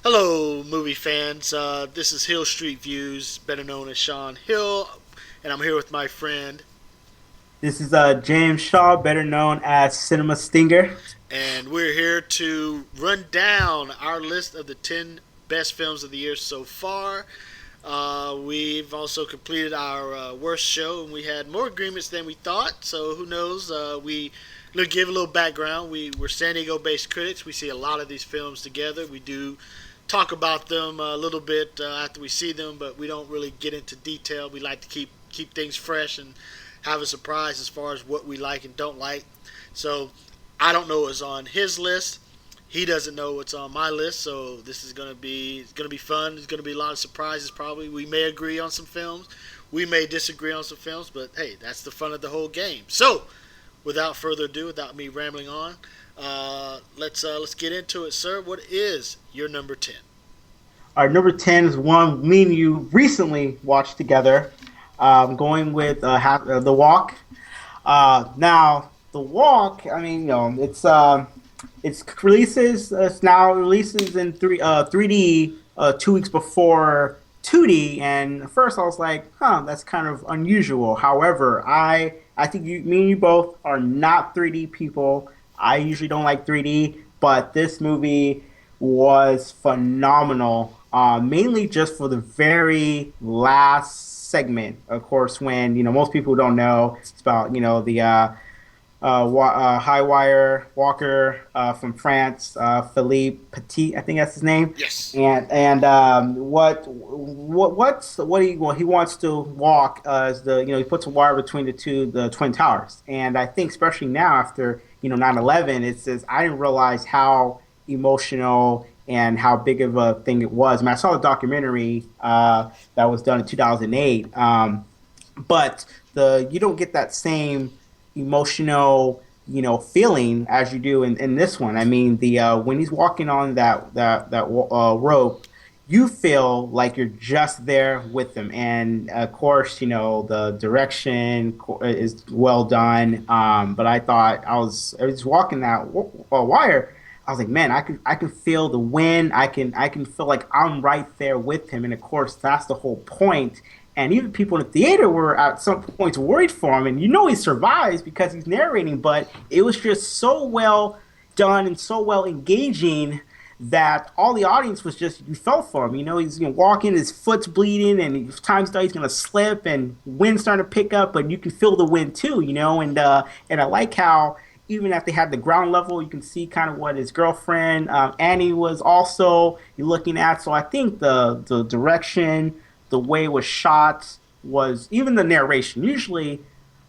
Hello, movie fans. This is HillStreetViewz, better known as Sean Hill, and I'm here with my friend, This is James Shaw, better known as Cinema Stinger. and we're here to run down our list of the 10 best films of the year so far. We've also completed our worst show, and we had more agreements than we thought. So who knows? To give a little background. We're San Diego-based critics. We see a lot of these films together. We do talk about them a little bit after we see them, but we don't really get into detail. We like to keep things fresh and have a surprise as far as what we like and don't like. So I don't know what's on his list. He doesn't know what's on my list, so this is gonna be fun. There's gonna be a lot of surprises. Probably we may agree on some films, we may disagree on some films, but hey, that's the fun of the whole game. So, without further ado, without me rambling on, let's get into it, sir. What is your number 10? Our number 10 is one me and you recently watched together. Going with The Walk. Now, The Walk, I mean, it's releases. It's now releases in 3D 2 weeks before 2D. And at first, I was like, "Huh, that's kind of unusual." However, I think me and you both are not 3D people. I usually don't like 3D, but this movie was phenomenal. Mainly just for the very last segment, of course, when most people don't know it's about the high wire walker from France, Philippe Petit, I think that's his name. Yes. And what he wants to walk as he puts a wire between the twin towers. And I think especially now after 9/11, it says I didn't realize how emotional and how big of a thing it was. I mean, I saw the documentary that was done in 2008, but the you don't get that same emotional feeling as you do in this one. I mean, the when he's walking on that rope, you feel like you're just there with him. And of course, the direction is well done. But I thought I was walking that wire. I was like, man, I can feel the wind. I can feel like I'm right there with him. And of course, that's the whole point. And even people in the theater were at some points worried for him. And he survives because he's narrating, but it was just so well done and so well engaging that all the audience was just, you felt for him. He's walking, his foot's bleeding, and times he's going to slip, and wind's starting to pick up, but you can feel the wind too. And I like how even if they had the ground level, you can see kind of what his girlfriend Annie was also looking at. So I think the direction, the way it was shot, was even the narration. Usually,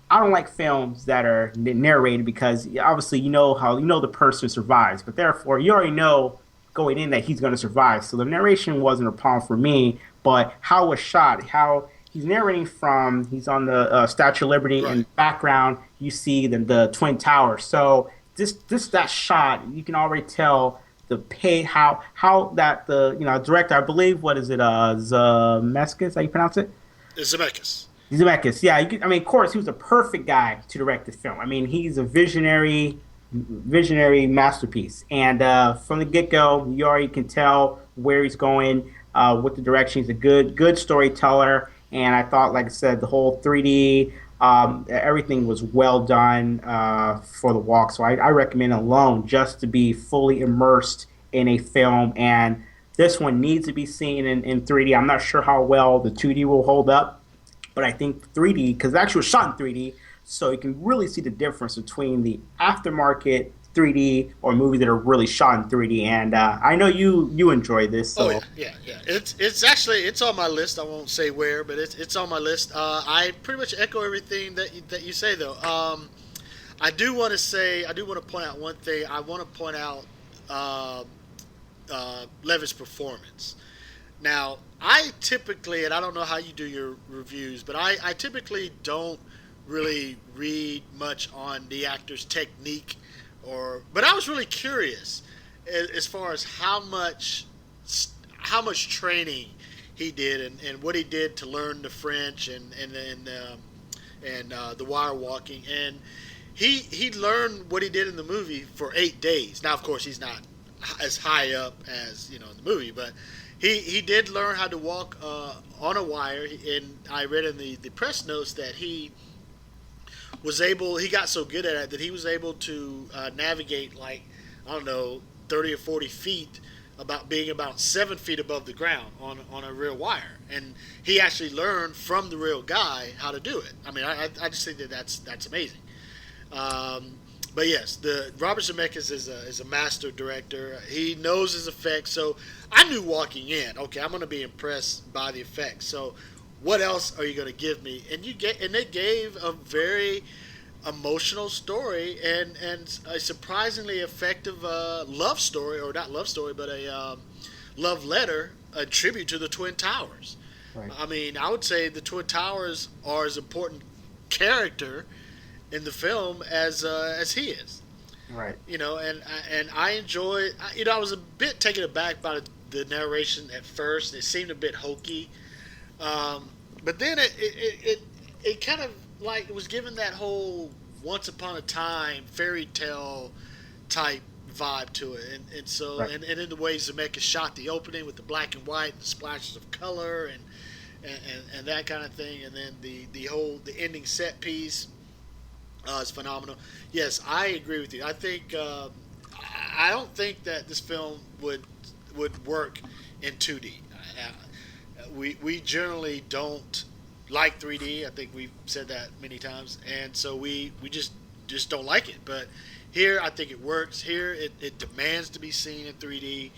I don't like films that are narrated because obviously how the person survives, but therefore you already know going in that he's going to survive. So the narration wasn't a problem for me, but how it was shot, how he's narrating from he's on the Statue of Liberty, Right. and background you see the Twin Towers. So this that shot, you can already tell the pay how that the director, I believe, what is it, Zemeckis, how you pronounce it? Zemeckis. Zemeckis, yeah. I mean, of course, he was a perfect guy to direct the film. I mean, he's a visionary masterpiece. And from the get go, you already can tell where he's going with the direction. He's a good storyteller. And I thought, like I said, the whole 3D, everything was well done for the walk. So I recommend alone just to be fully immersed in a film. And this one needs to be seen in 3D. I'm not sure how well the 2D will hold up, but I think 3D, because it actually was shot in 3D, so you can really see the difference between the aftermarket 3D or movies that are really shot in 3D. And I know you enjoy this, Oh yeah, so yeah, yeah. It's actually it's on my list. I won't say where, but it's on my list. I pretty much echo everything that you say though. I do want to point out one thing. I want to point out uh, Levitt's performance. Now, I typically, and I don't know how you do your reviews, but I typically don't really read much on the actor's technique, but I was really curious as far as how much training he did and what he did to learn the French and the wire walking, and he learned what he did in the movie for 8 days. Now, of course, he's not as high up as in the movie, but he did learn how to walk on a wire. And I read in the press notes that he got so good at it that he was able to navigate, like, I don't know, 30 or 40 feet, about being about 7 feet above the ground on a real wire. And he actually learned from the real guy how to do it. I mean, I just think that that's amazing. But yes, the Robert Zemeckis is a master director. He knows his effects. So I knew walking in, okay, I'm going to be impressed by the effects. So what else are you going to give me? And they gave a very emotional story and a surprisingly effective love story, or not love story, but a love letter, a tribute to the Twin Towers. Right. I mean, I would say the Twin Towers are as important character in the film as he is. Right. And I enjoyed. I was a bit taken aback by the narration at first. It seemed a bit hokey, but then it kind of like it was given that whole once upon a time fairy tale type vibe to it, Right. and in the way Zemeckis shot the opening with the black and white, the splashes of color, and that kind of thing, and then the ending set piece is phenomenal. Yes, I agree with you. I think I don't think that this film would work in 2D. We generally don't like 3D. I think we've said that many times, and so we just don't like it. But here, I think it works. Here, it demands to be seen in 3D.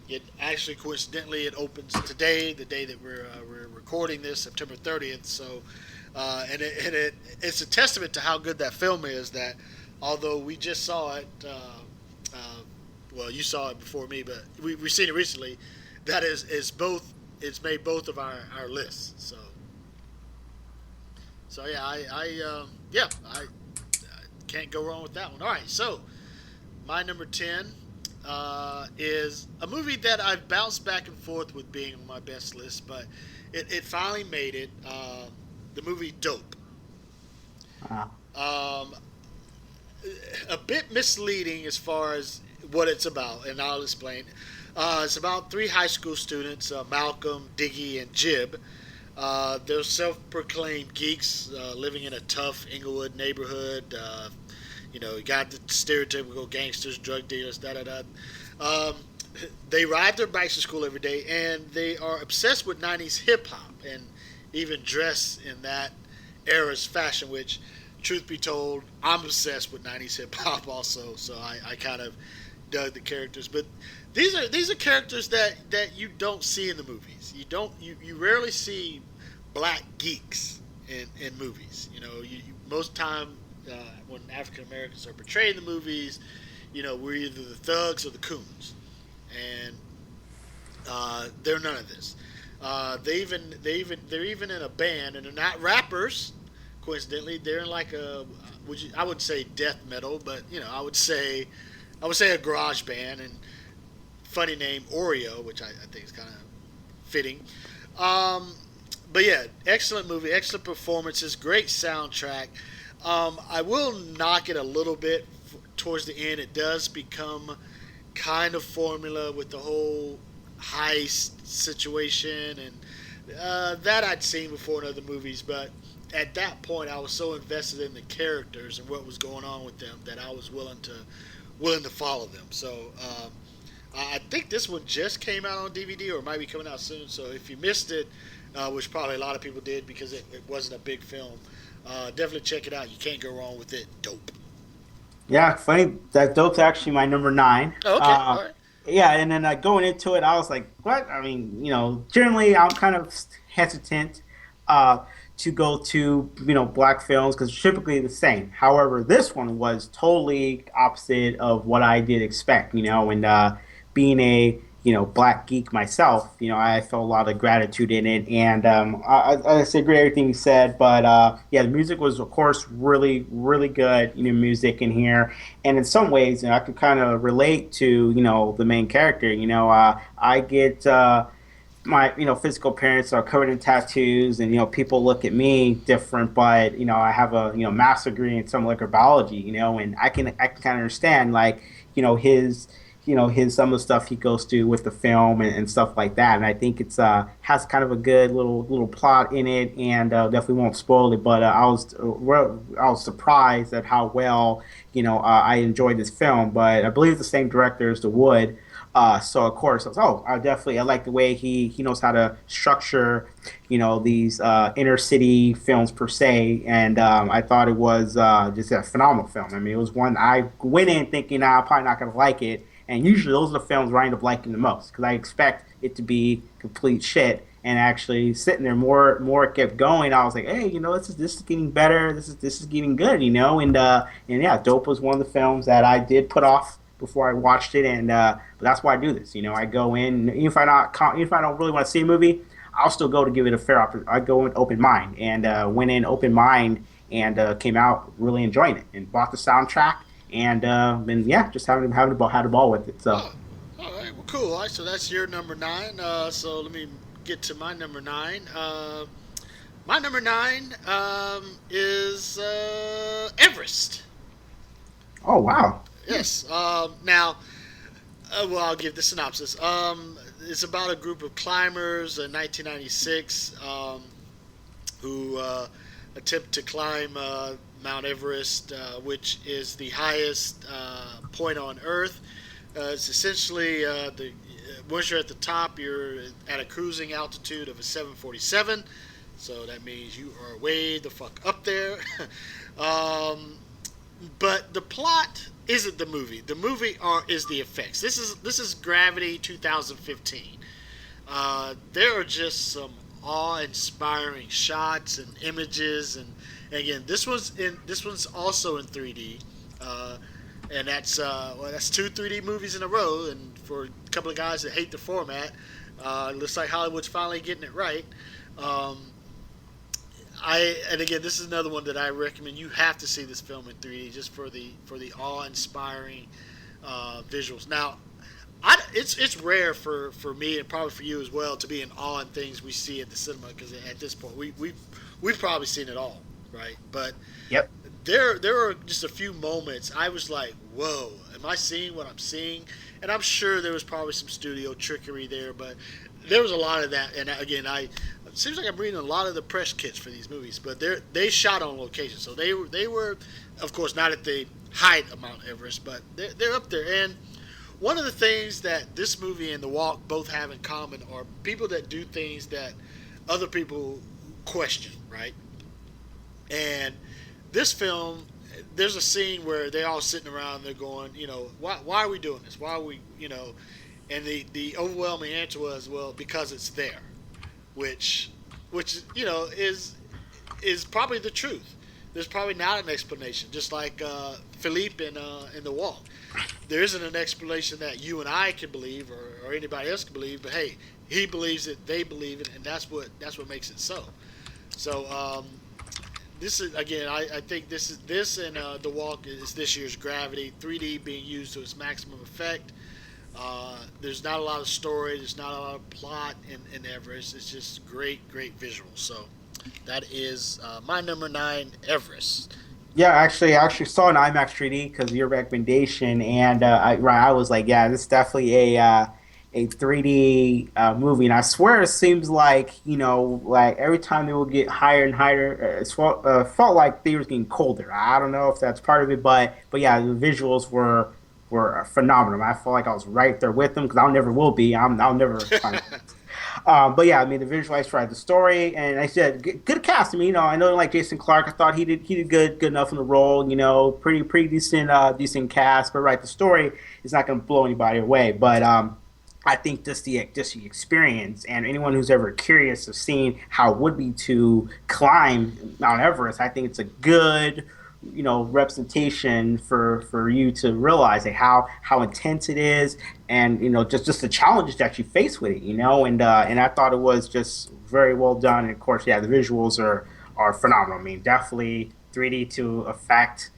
It actually, coincidentally, it opens today, the day that we're recording this, September 30th. So, it's a testament to how good that film is. That although we just saw it, well, you saw it before me, but we've seen it recently. That is both. It's made both of our lists. So yeah, I can't go wrong with that one. All right, so my number 10 is a movie that I've bounced back and forth with being on my best list, but it finally made it. The movie Dope. Uh, Um, a bit misleading as far as what it's about, and I'll explain. It's about three high school students, Malcolm, Diggy, and Jib. They're self-proclaimed geeks living in a tough Inglewood neighborhood. You got the stereotypical gangsters, drug dealers, da da da. Um, they ride their bikes to school every day, and they are obsessed with '90s hip hop, and even dress in that era's fashion. Which, truth be told, I'm obsessed with '90s hip hop also. So I kind of dug the characters, but these are characters that you don't see in the movies. You rarely see black geeks in movies. Most time when African Americans are portrayed in the movies, we're either the thugs or the coons, and they're none of this. They're even in a band, and they're not rappers. Coincidentally, they're in like I wouldn't say death metal, but I would say a garage band, and funny name Oreo, which I think is kind of fitting. But yeah, excellent movie, excellent performances, great soundtrack. I will knock it a little bit towards the end. It does become kind of formula with the whole heist situation, and that I'd seen before in other movies. But at that point, I was so invested in the characters and what was going on with them that I was willing to follow them. So I think this one just came out on DVD, or might be coming out soon. So if you missed it, which probably a lot of people did because it wasn't a big film, definitely check it out. You can't go wrong with it. Dope. yeah, funny that Dope's actually my number 9. Oh, okay, all right. Yeah, and then going into it, I was like, what? I mean, generally I'm kind of hesitant to go to black films because typically the same. However, this one was totally opposite of what I did expect. And being a black geek myself, I felt a lot of gratitude in it, and I agree with everything you said. But yeah, the music was of course really really good. Music in here, and in some ways, I could kind of relate to the main character. I get. My physical appearance are covered in tattoos, and people look at me different, but I have a master's degree in some molecular biology, and I can kind of understand, like, his his some of the stuff he goes through with the film and stuff like that. And I think it's has kind of a good little plot in it, and definitely won't spoil it. But I was surprised at how well I enjoyed this film. But I believe it's the same director as The Wood. So of course, I like the way he knows how to structure, these inner city films per se, and I thought it was just a phenomenal film. I mean, it was one I went in thinking, I'm probably not gonna like it, and usually those are the films where I end up liking the most because I expect it to be complete shit. And actually sitting there, more it kept going. I was like, hey, this is getting better. This is getting good, and yeah, Dope was one of the films that I did put off before I watched it, and but that's why I do this. I go in even if I don't really want to see a movie, I'll still go to give it a fair opportunity. I go with open mind, and went in open mind, and came out really enjoying it, and bought the soundtrack, and yeah, just had a ball with it. So Oh, all right. Well, cool. All right. So that's your number nine. So let me get to my number nine. My number nine is Everest. oh wow, Yes. Now, well, I'll give the synopsis. It's about a group of climbers in 1996 who attempt to climb Mount Everest, which is the highest point on Earth. It's essentially once you're at the top, you're at a cruising altitude of a 747. So that means you are way the fuck up there. um, but the plot isn't the movie. The movie is the effects. This is Gravity 2015. There are just some awe-inspiring shots and images, and again, this one's also in 3D, and that's two 3D movies in a row. And for a couple of guys that hate the format, it looks like Hollywood's finally getting it right. Um, and again, this is another one that I recommend. You have to see this film in 3D just for the awe-inspiring visuals. Now, it's rare for me and probably for you as well to be in awe in things we see at the cinema because at this point we've probably seen it all, right? But yep. there are just a few moments I was like, whoa, am I seeing what I'm seeing? And I'm sure there was probably some studio trickery there, but there was a lot of that. And again, it seems like I'm reading a lot of the press kits for these movies, but they shot on location, so they were, of course, not at the height of Mount Everest, but they're up there. And one of the things that this movie and The Walk both have in common are people that do things that other people question, right? And this film, there's a scene where they're all sitting around, they're going, why are we doing this? Why are we, and the overwhelming answer was, well, because it's there, which is probably the truth. There's probably not an explanation, just like Philippe in The Walk. There isn't an explanation that you and I can believe or anybody else can believe, but hey, he believes it, they believe it, and that's what makes it so. So this is again, I think this and The Walk is this year's Gravity, 3D being used to its maximum effect. There's not a lot of story, there's not a lot of plot in Everest. It's just great visuals. So that is my number nine, Everest. Yeah, I actually saw an IMAX 3D because of your recommendation, and I was like, yeah, this is definitely a 3D movie, and I swear it seems like like every time they would get higher and higher, felt like they were getting colder. I don't know if that's part of it, but yeah, the visuals were phenomenal. I felt like I was right there with them because I never will be. I'll never find it. But yeah, I mean the visuals tried the story, and I said good cast. I mean, I know like Jason Clarke. I thought he did good enough in the role. Pretty decent cast. But right, the story is not going to blow anybody away. But I think just the experience, and anyone who's ever curious of seeing how it would be to climb Mount Everest, I think it's a good representation for you to realize like how intense it is, and just the challenges that you face with it, and I thought it was just very well done. And of course, yeah, the visuals are phenomenal. I mean, definitely 3D to effect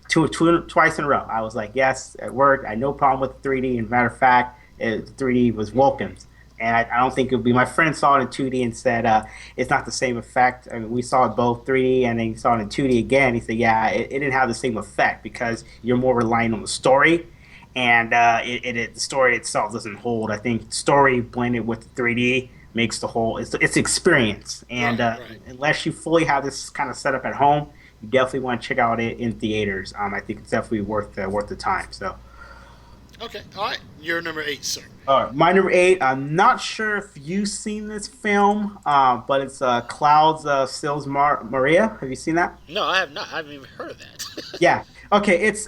twice in a row. I was like, yes, it worked. I had no problem with 3D. And matter of fact, 3D was welcomed. And I don't think it would be. My friend saw it in 2D and said it's not the same effect. I mean, we saw it both 3D and then he saw it in 2D again. He said, yeah, it didn't have the same effect because you're more relying on the story. and the story itself doesn't hold. I think story blended with 3D makes the whole it's experience. And Right, right. unless you fully have this kind of setup at home, you definitely want to check out it in theaters. I think it's definitely worth the time. So. Okay, all right. You're number eight, sir. My number eight. I'm not sure if you've seen this film, but it's Clouds of Sils Maria. Have you seen that? No, I have not. I haven't even heard of that. Yeah. Okay. It's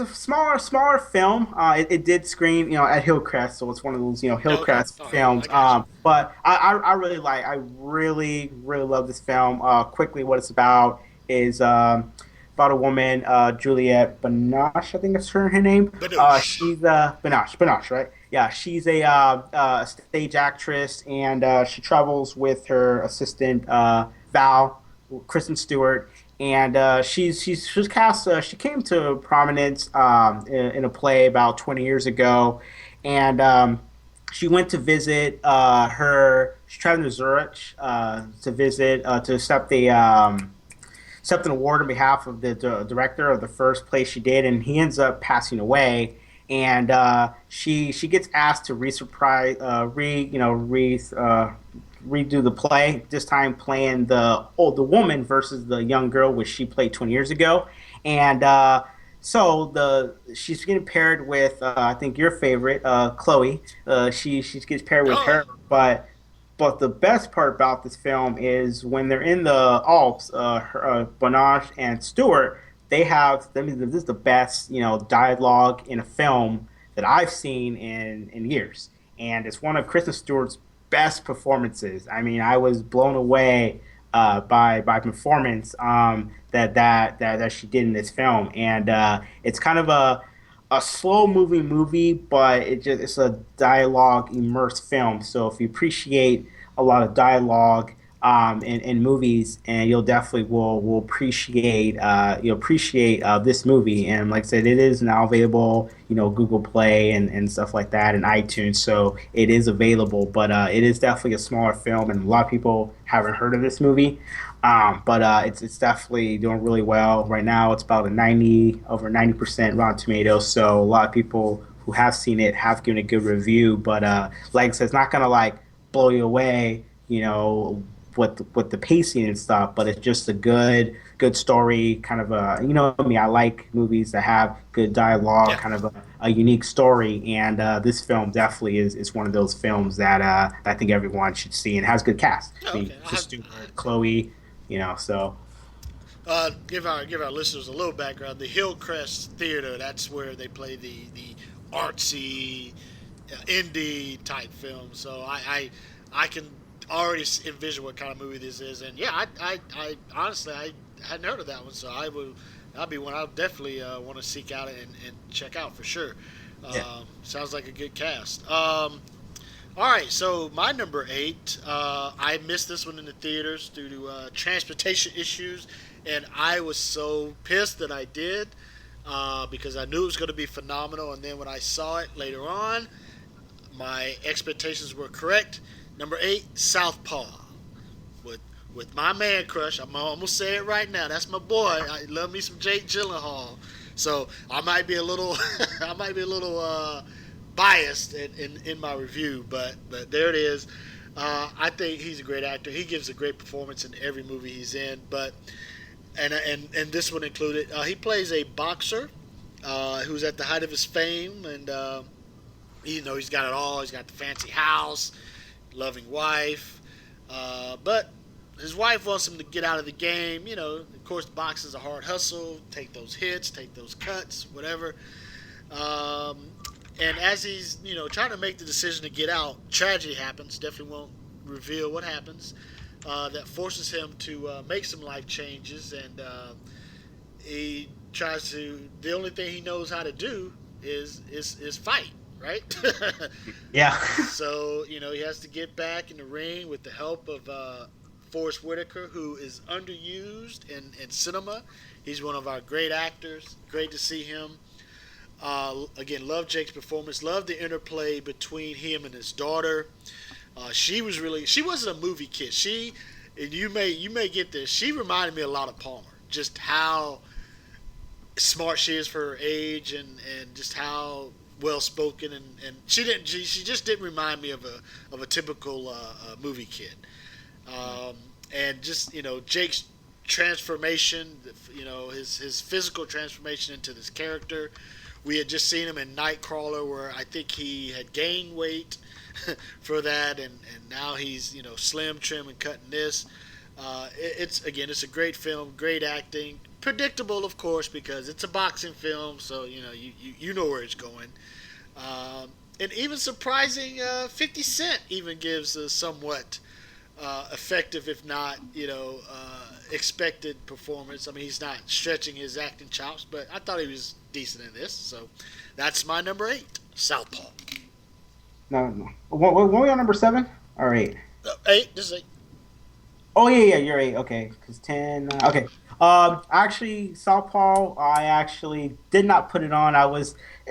a smaller film. It did screen at Hillcrest, so it's one of those Okay, Hillcrest all right. I films. got you. But I really love this film. Quickly, what it's about is about a woman, Juliette Binoche, I think that's her name. Badoosh. She's Binoche, right? Yeah, she's a stage actress, and she travels with her assistant Val, Kristen Stewart, and she was cast. She came to prominence in a play about 20 years ago, and she went to visit her. She traveled to Zurich to visit to accept an award on behalf of the director of the first play she did, and he ends up passing away. And she gets asked to redo the play. This time playing the woman versus the young girl, which she played 20 years ago. And so she's getting paired with I think your favorite Chloe. She gets paired with Oh, her, but the best part about this film is when they're in the Alps, Bonnage and Stewart, they have. I mean, this is the best, dialogue in a film that I've seen in years, and it's one of Kristen Stewart's best performances. I mean, I was blown away by performance that she did in this film, and it's kind of a slow moving movie, but it's a dialogue immersed film. So if you appreciate a lot of dialogue in movies, and you'll definitely will appreciate this movie. And like I said, it is now available, Google Play and stuff like that, and iTunes. So it is available, but it is definitely a smaller film, and a lot of people haven't heard of this movie. But it's definitely doing really well right now. It's about over 90% Rotten Tomatoes. So a lot of people who have seen it have given a good review. But like I said, it's not gonna like blow you away, with the pacing and stuff. But it's just a good story, kind of me. I like movies that have good dialogue, yeah. kind of a unique story. And this film definitely is one of those films that I think everyone should see, and has good cast. I Oh, mean, okay. Kristen Stewart, Chloe. So Give our listeners a little background. The Hillcrest Theater. That's where they play the artsy, indie type films. So I can already envision what kind of movie this is. And yeah, I honestly I hadn't heard of that one. So that'll be one I'll definitely want to seek out and check out for sure. yeah. Sounds like a good cast. All right, so my number eight, I missed this one in the theaters due to transportation issues, and I was so pissed that I did because I knew it was going to be phenomenal, and then when I saw it later on, my expectations were correct. Number eight, Southpaw, with with my man crush. I'm gonna say it right now. That's my boy. I love me some Jake Gyllenhaal. So I might be a little, I might be a little biased in my review, but there it is. I think he's a great actor. He gives a great performance in every movie he's in. But and this one included. He plays a boxer who's at the height of his fame, and he's got it all. He's got the fancy house, loving wife, but his wife wants him to get out of the game. Of course, boxing's a hard hustle. Take those hits, take those cuts, whatever. Um, and as he's trying to make the decision to get out, tragedy happens. Definitely won't reveal what happens. That forces him to make some life changes, and he tries to. The only thing he knows how to do is fight, right? Yeah. So he has to get back in the ring with the help of Forrest Whitaker, who is underused in cinema. He's one of our great actors. Great to see him. Again, love Jake's performance. Love the interplay between him and his daughter. She wasn't a movie kid. And you may get this. She reminded me a lot of Palmer. Just how smart she is for her age, and just how well spoken, and she just didn't remind me of a typical movie kid. Um, and just Jake's transformation, his physical transformation into this character. We had just seen him in Nightcrawler, where I think he had gained weight for that, and now he's slim, trim, and cutting this. It's a great film, great acting, predictable of course because it's a boxing film, so you know where it's going. And even surprising, 50 Cent even gives a somewhat effective, if not expected performance. I mean, he's not stretching his acting chops, but I thought he was decent in this. So that's my number 8, Southpaw. No, no. What were we on number 7? All right. 8. This is 8. Oh yeah, you're right. Okay, because 10. Okay. Actually, Southpaw, I actually did not put it on. It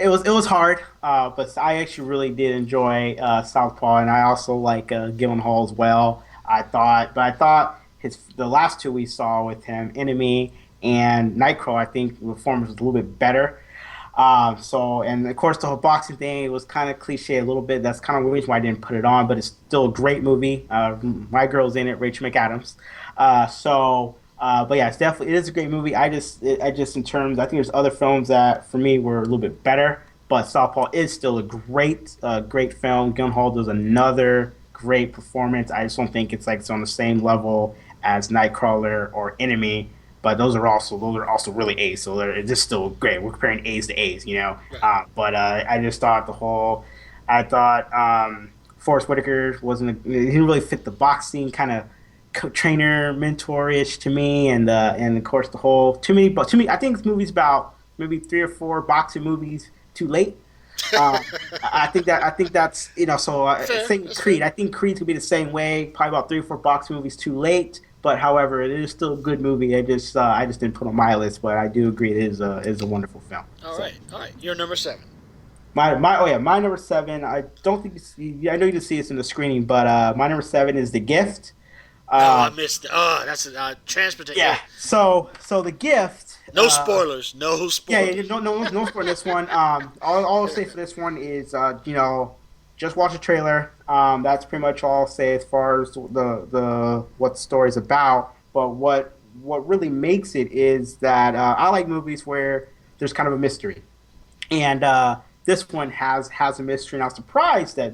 was hard. But I actually really did enjoy Southpaw, and I also like Gyllenhaal as well. I thought the last two we saw with him, Enemy and Nightcrawler, I think the performance was a little bit better. And of course the whole boxing thing, it was kind of cliche a little bit. That's kind of the reason why I didn't put it on, but it's still a great movie. My girl's in it, Rachel McAdams. But yeah, it is a great movie. I just in terms, I think there's other films that for me were a little bit better, but Southpaw is still a great film. Gyllenhaal does another great performance. I just don't think it's on the same level as Nightcrawler or Enemy. But those are also really A's, so it's just still great. We're comparing A's to A's, you know. Right. But I just thought I thought Forrest Whitaker he didn't really fit the boxing kind of trainer mentor-ish to me, and of course the whole too many. I think this movie's about maybe 3 or 4 boxing movies too late. Um, I think that's So Fair. same That's fair. Creed. I think Creed could be the same way. Probably about 3 or 4 boxing movies too late. But however, it is still a good movie. I just didn't put it on my list, but I do agree it is a wonderful film. All So right, all right. You're number 7. my number 7. I don't think I know you didn't see this in the screening, but my number 7 is The Gift. Oh, I Um, missed it. Oh, that's a transportation. yeah. So The Gift. No spoilers. No Yeah, spoilers. yeah, no for this one. All I'll say for this one is, just watch the trailer. That's pretty much all I'll say as far as the what the story's about. But what really makes it is that I like movies where there's kind of a mystery, and this one has a mystery. And I was surprised that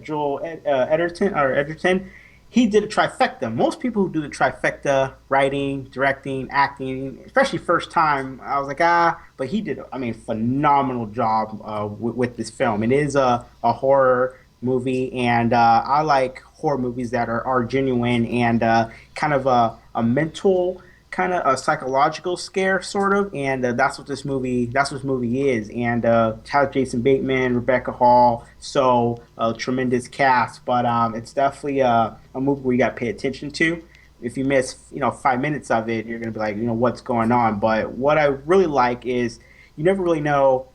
Edgerton, he did a trifecta. Most people who do the trifecta, writing, directing, acting, especially first time, I was like, but he did, I mean, phenomenal job with this film. It is a horror movie, and I like horror movies that are genuine and kind of a mental, kind of a psychological scare, sort of. And that's what this movie is. And has Jason Bateman, Rebecca Hall, so a tremendous cast. But it's definitely a movie where you got to pay attention to. If you miss, 5 minutes of it, you're gonna be like, what's going on. But what I really like is you never really know,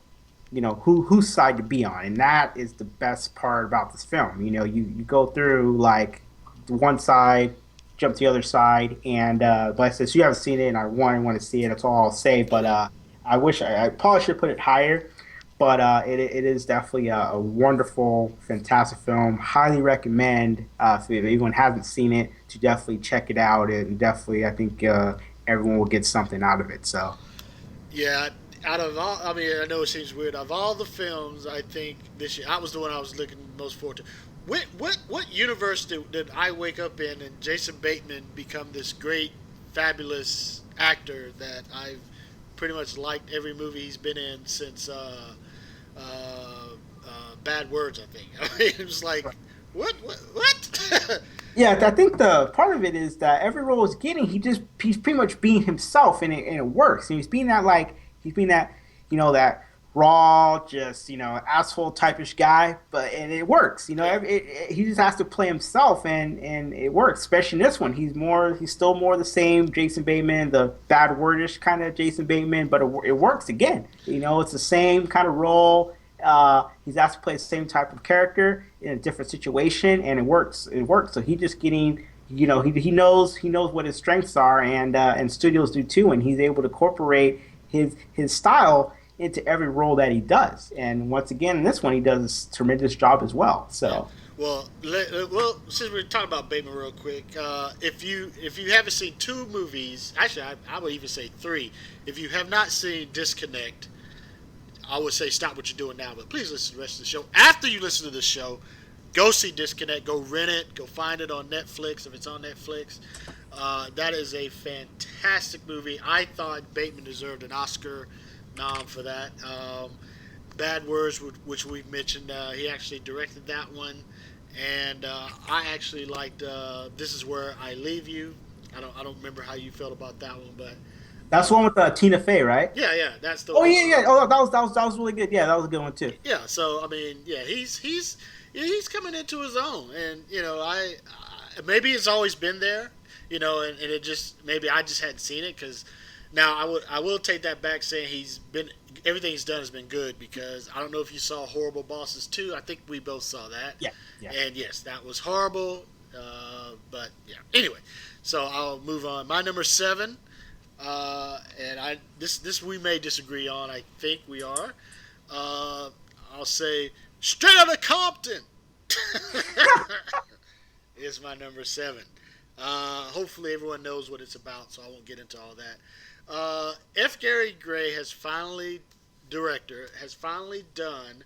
whose side to be on, and that is the best part about this film. You go through like the one side, jump to the other side, and but I said, so you haven't seen it, and I want to see it. That's all I'll say. But I probably should put it higher. But it is definitely a wonderful, fantastic film. Highly recommend if anyone hasn't seen it to definitely check it out. And definitely, I think everyone will get something out of it. So Yeah, out of all, I mean, I know it seems weird. Of all the films, I think this year, that was the one I was looking most forward to. What universe did I wake up in and Jason Bateman become this great, fabulous actor that I've pretty much liked every movie he's been in since Bad Words, I think. I mean, it was like, what? yeah, I think the part of it is that every role he's getting, he's pretty much being himself, and it works. And he's being that that raw, just asshole typish guy, and it works. He just has to play himself, and it works. Especially in this one, he's still more the same Jason Bateman, the bad wordish kind of Jason Bateman, but it works again. It's the same kind of role. He's asked to play the same type of character in a different situation, and it works. It works. So he's just getting, he knows what his strengths are, and studios do too, and he's able to incorporate his style into every role that he does. And once again, in this one, he does a tremendous job as well. Yeah. So Well, since we're talking about Bateman real quick, if you haven't seen two movies, actually, I would even say three. If you have not seen Disconnect, I would say stop what you're doing now. But please listen to the rest of the show. After you listen to this show, go see Disconnect. Go rent it. Go find it on Netflix if it's on Netflix. That is a fantastic movie. I thought Bateman deserved an Oscar nom for that. Bad Words, which we've mentioned, he actually directed that one, and I actually liked This Is Where I Leave You. I don't remember how you felt about that one, but that's the one with Tina Fey, right? yeah, that's the Oh one. yeah. Oh, that was really good. Yeah, that was a good one too. Yeah, so I mean, yeah, he's coming into his own, and I maybe it's always been there, and it just maybe I just hadn't seen it because now I will take that back, saying everything he's done has been good, because I don't know if you saw Horrible Bosses 2. I think we both saw that. Yeah, yeah. And yes, that was horrible. But yeah. Anyway, so I'll move on. My number 7, and this we may disagree on. I think we are. I'll say Straight Outta Compton is my number 7. Hopefully everyone knows what it's about, so I won't get into all that. F. Gary Gray has finally done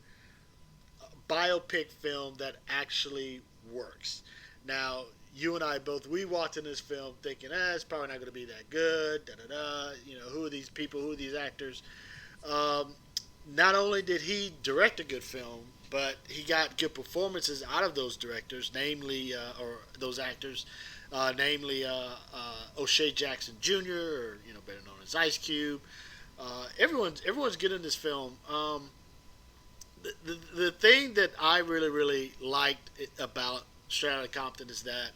a biopic film that actually works. Now, you and I both, we walked in this film thinking, it's probably not going to be that good, who are these people, who are these actors? Not only did he direct a good film, but he got good performances out of those directors, or those actors, namely O'Shea Jackson Jr., or better known as Ice Cube. Everyone's good in this film. The thing that I really liked about Straight Outta Compton is that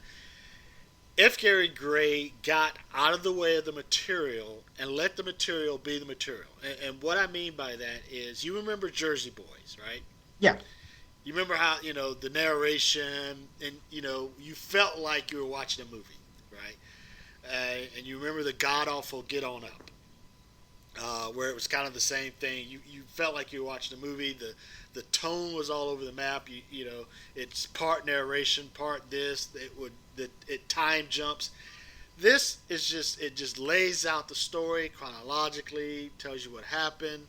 F. Gary Gray got out of the way of the material and let the material be the material. And what I mean by that is, you remember Jersey Boys, right? Yeah. You remember how, the narration, and, you felt like you were watching a movie, right? And you remember the god-awful Get On Up, where it was kind of the same thing. You felt like you were watching a movie. The tone was all over the map. It's part narration, part this. It time jumps. This is just lays out the story chronologically, tells you what happened.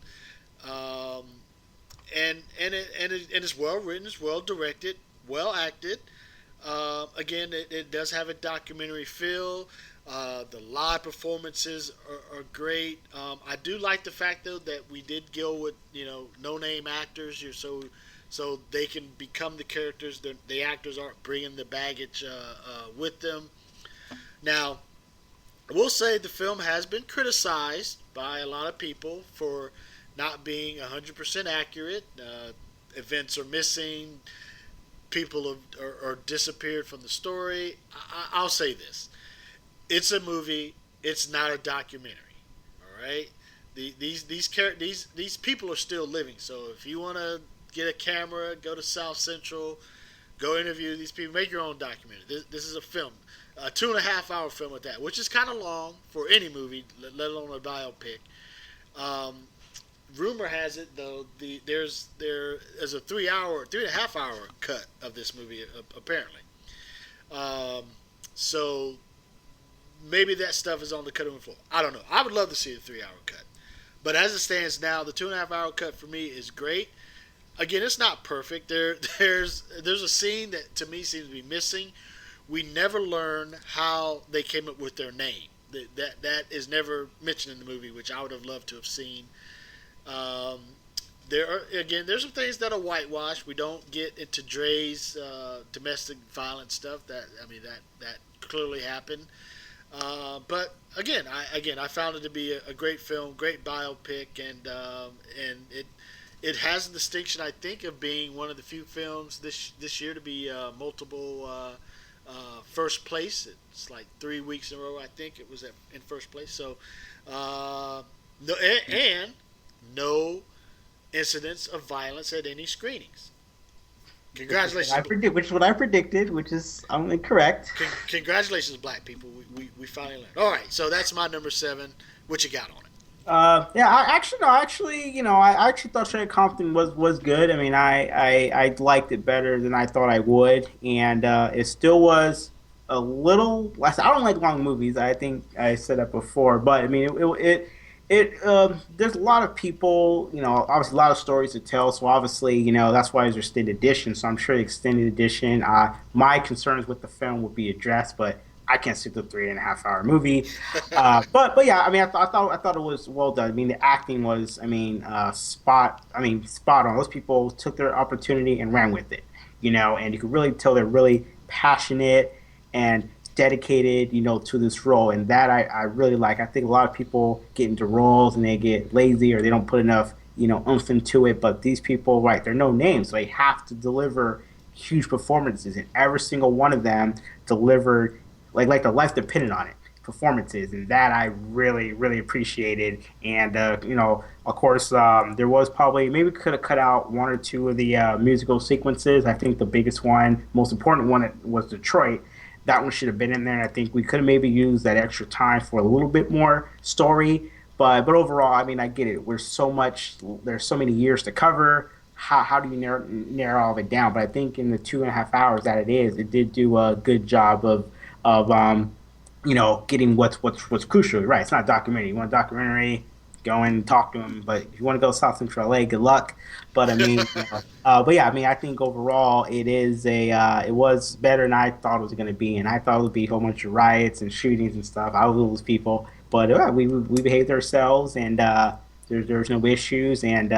And it's well written, it's well directed, well acted. Again, it does have a documentary feel. The live performances are great. I do like the fact, though, that we did go with no name actors, so they can become the characters. The actors aren't bringing the baggage with them. Now, I will say the film has been criticized by a lot of people for not being 100% accurate. Events are missing. People are disappeared from the story. I'll say this. It's a movie. It's not a documentary. All right? These people are still living. So if you want to get a camera, go to South Central, go interview these people, make your own documentary. This is a film. A 2.5-hour film at that, which is kind of long for any movie, let alone a biopic. Rumor has it, though, there is a 3.5-hour cut of this movie, apparently. So maybe that stuff is on the cutting room floor. I don't know. I would love to see a 3-hour cut, but as it stands now, the 2.5-hour cut for me is great. Again, it's not perfect. There's a scene that to me seems to be missing. We never learn how they came up with their name. That is never mentioned in the movie, which I would have loved to have seen. There's some things that are whitewashed. We don't get into Dre's domestic violence stuff. That clearly happened. But again, I found it to be a great film, great biopic, and it has a distinction, I think, of being one of the few films this year to be multiple first place. It's like 3 weeks in a row, I think it was in first place. So no incidents of violence at any screenings. Congratulations. Which is what I predicted, which is incorrect. Congratulations, black people. We finally learned. All right, so that's my number 7. What you got on it? Yeah, I actually no, actually, I actually thought Straight Compton was good. I mean, I liked it better than I thought I would, and it still was a little less. I don't like long movies. I think I said that before, but I mean, there's a lot of people, obviously a lot of stories to tell. So obviously, that's why there's extended edition. So I'm sure the extended edition, my concerns with the film would be addressed, but I can't sit through a 3.5 hour movie. But yeah, I mean, I thought it was well done. I mean, the acting was, spot on. Those people took their opportunity and ran with it, and you could really tell they're really passionate and dedicated, to this role, and that I really like. I think a lot of people get into roles and they get lazy or they don't put enough, oomph into it. But these people, right, they're no names, so they have to deliver huge performances, and every single one of them delivered like their life depended on it performances, and that I really really appreciated. And of course, there was probably maybe could have cut out one or two of the musical sequences. I think the biggest one, most important one, was Detroit. That one should have been in there. And I think we could have maybe used that extra time for a little bit more story. But overall, I mean, I get it. There's so many years to cover. How do you narrow all of it down? But I think in the 2.5 hours that it did do a good job of getting what's crucial. Right, it's not a documentary. You want a documentary, go and talk to them. But if you want to go South Central LA, good luck. But I mean, but yeah, I mean, I think overall it was better than I thought it was going to be, and I thought it would be a whole bunch of riots and shootings and stuff. I was one of those people, but we behaved ourselves, and there's no issues, and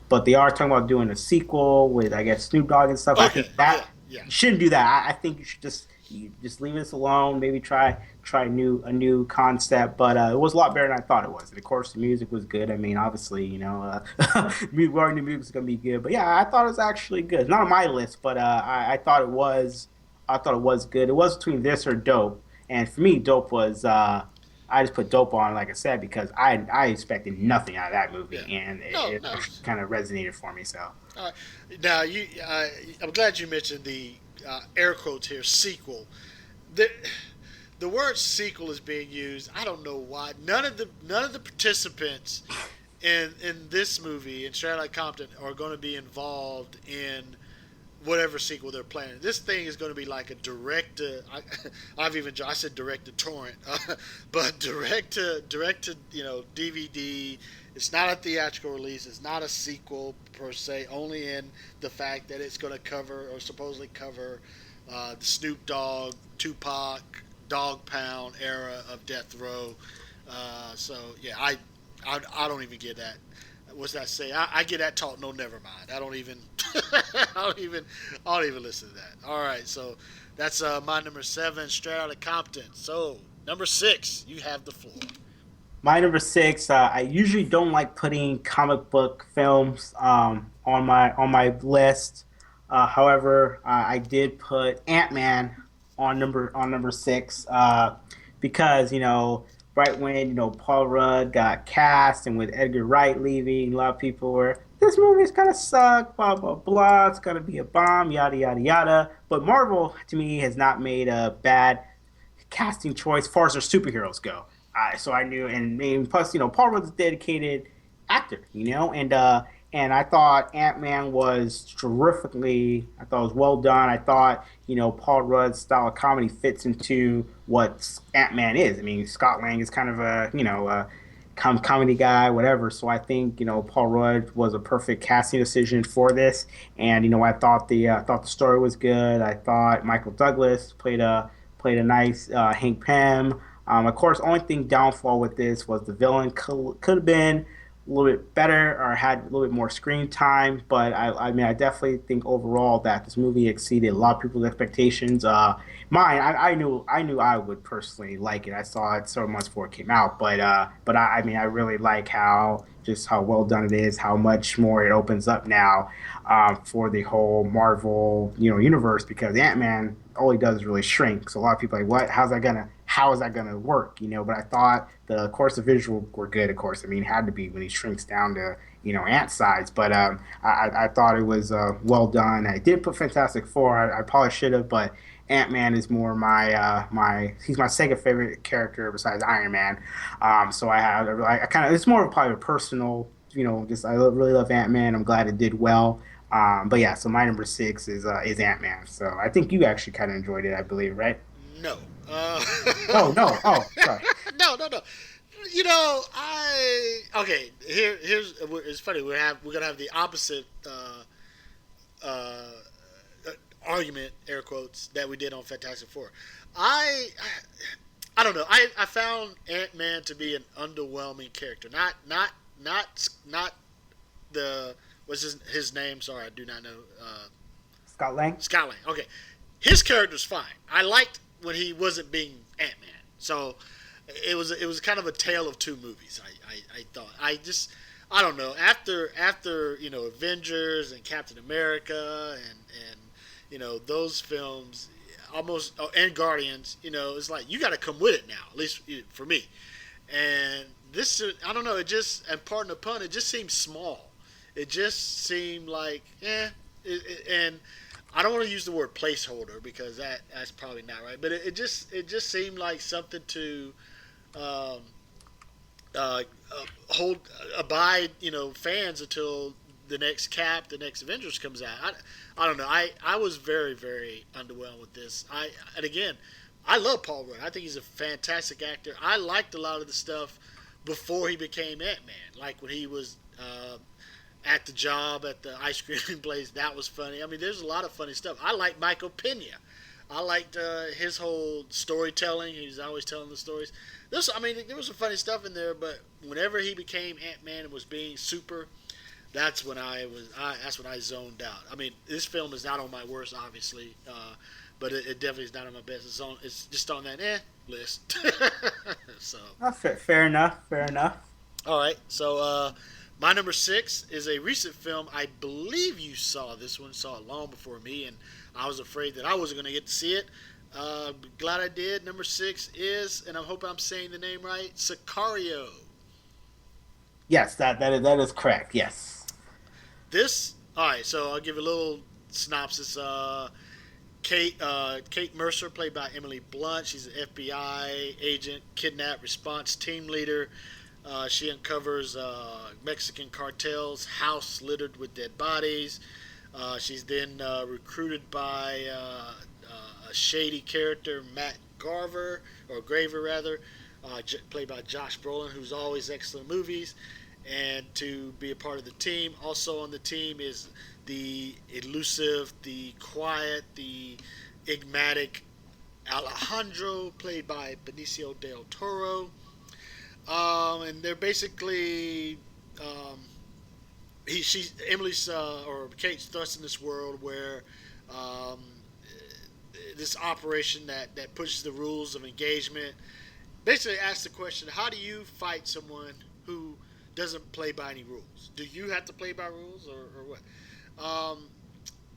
but they are talking about doing a sequel with, I guess, Snoop Dogg and stuff. I Okay, think yeah, that yeah. you shouldn't do that. I think you just leave this alone. Maybe try a new concept, but it was a lot better than I thought it was. And of course, the music was good. I mean, obviously, we already knew music was gonna be good, but yeah, I thought it was actually good. It's not on my list, but I thought it was. I thought it was good. It was between this or Dope, and for me, Dope was. I just put Dope on, like I said, because I expected nothing out of that movie, Yeah. and No, it no. actually kind of resonated for me. So. All right. Now, I'm glad you mentioned the air quotes here sequel. The the word sequel is being used. I don't know why. None of the participants in this movie in Straight Outta Compton are going to be involved in whatever sequel they're planning. This thing is going to be like a direct to. I said direct to torrent, but direct to DVD. It's not a theatrical release. It's not a sequel per se. Only in the fact that it's going to cover or supposedly cover the Snoop Dogg, Tupac, Dog Pound era of Death Row. So yeah, I don't even get that. What's that say? I get that talk. No, never mind. I don't even. I don't even listen to that. All right, so that's my number 7, Straight Outta Compton. So number 6, you have the floor. My number 6. I usually don't like putting comic book films on my list. However, I did put Ant-Man on number 6 because right when Paul Rudd got cast and with Edgar Wright leaving, a lot of people were, this movie's gonna suck, blah blah blah. It's gonna be a bomb, yada yada yada. But Marvel, to me, has not made a bad casting choice as far as their superheroes go. So I knew, and plus, Paul Rudd's a dedicated actor, and I thought Ant Man was terrifically. I thought it was well done. I thought Paul Rudd's style of comedy fits into what Ant Man is. I mean, Scott Lang is kind of a comedy guy, whatever. So I think Paul Rudd was a perfect casting decision for this, and I thought the story was good. I thought Michael Douglas played a nice Hank Pym. Of course, only thing downfall with this was the villain could have been a little bit better or had a little bit more screen time. But I mean, I definitely think overall that this movie exceeded a lot of people's expectations. Mine, I knew I would personally like it. I saw it several months before it came out, but I mean, I really like how well done it is, how much more it opens up now for the whole Marvel universe because Ant Man all he does is really shrink. So a lot of people are like, what? How's that gonna how is that going to work? But I thought of course, the visual were good. Of course, I mean, it had to be when he shrinks down to ant size. But I thought it was well done. I did put Fantastic Four. I probably should have, but Ant Man is more my he's my second favorite character besides Iron Man. So I kind of it's more of probably a personal. Just really love Ant Man. I'm glad it did well. But yeah, so my number six is Ant Man. So I think you actually kind of enjoyed it, I believe, right? No. Oh no. Oh, sorry. No, no, no. I okay. Here's it's funny. We're gonna have the opposite uh, argument, air quotes, that we did on Fantastic Four. I I don't know. I found Ant Man to be an underwhelming character. Not the what's his name? Sorry, I do not know. Scott Lang. Scott Lang. Okay, his character's fine. I liked when he wasn't being Ant Man. So it was kind of a tale of two movies. I thought I don't know after Avengers and Captain America and those films almost and Guardians. It's like you got to come with it now, at least for me. And this, I don't know. It just, and pardon the pun, it just seemed small. It just seemed like, and I don't want to use the word placeholder because that's probably not right. But it just seemed like something to um, hold abide fans until the next Avengers comes out. I don't know. I was very very underwhelmed with this. And again, I love Paul Rudd. I think he's a fantastic actor. I liked a lot of the stuff before he became Ant Man, like when he was at the job at the ice cream place. That was funny. I mean, there's a lot of funny stuff. I like Michael Pena. I liked his whole storytelling. He's always telling the stories. There was some funny stuff in there, but whenever he became Ant Man and was being super, that's when that's when I zoned out. I mean, this film is not on my worst, obviously, but it definitely is not on my best. It's just on that list. So, Fair enough. Fair enough. all right. So, my number six is a recent film. I believe you saw this one. Saw it long before me, and I was afraid that I wasn't going to get to see it. Glad I did. Number six is, and I hope I'm saying the name right, Sicario. Yes, that is correct. Yes. All right. So I'll give you a little synopsis. Kate Mercer, played by Emily Blunt. She's an FBI agent, kidnap response team leader. She uncovers Mexican cartel's house littered with dead bodies. She's then recruited by a shady character, Matt Garver, or Graver rather, played by Josh Brolin, who's always excellent movies, and to be a part of the team. Also on the team is the elusive, the quiet, the enigmatic Alejandro, played by Benicio del Toro. And they're basically Emily's or Kate's thrust in this world where um, this operation that pushes the rules of engagement basically asks the question: how do you fight someone who doesn't play by any rules? Do you have to play by rules or what? Um,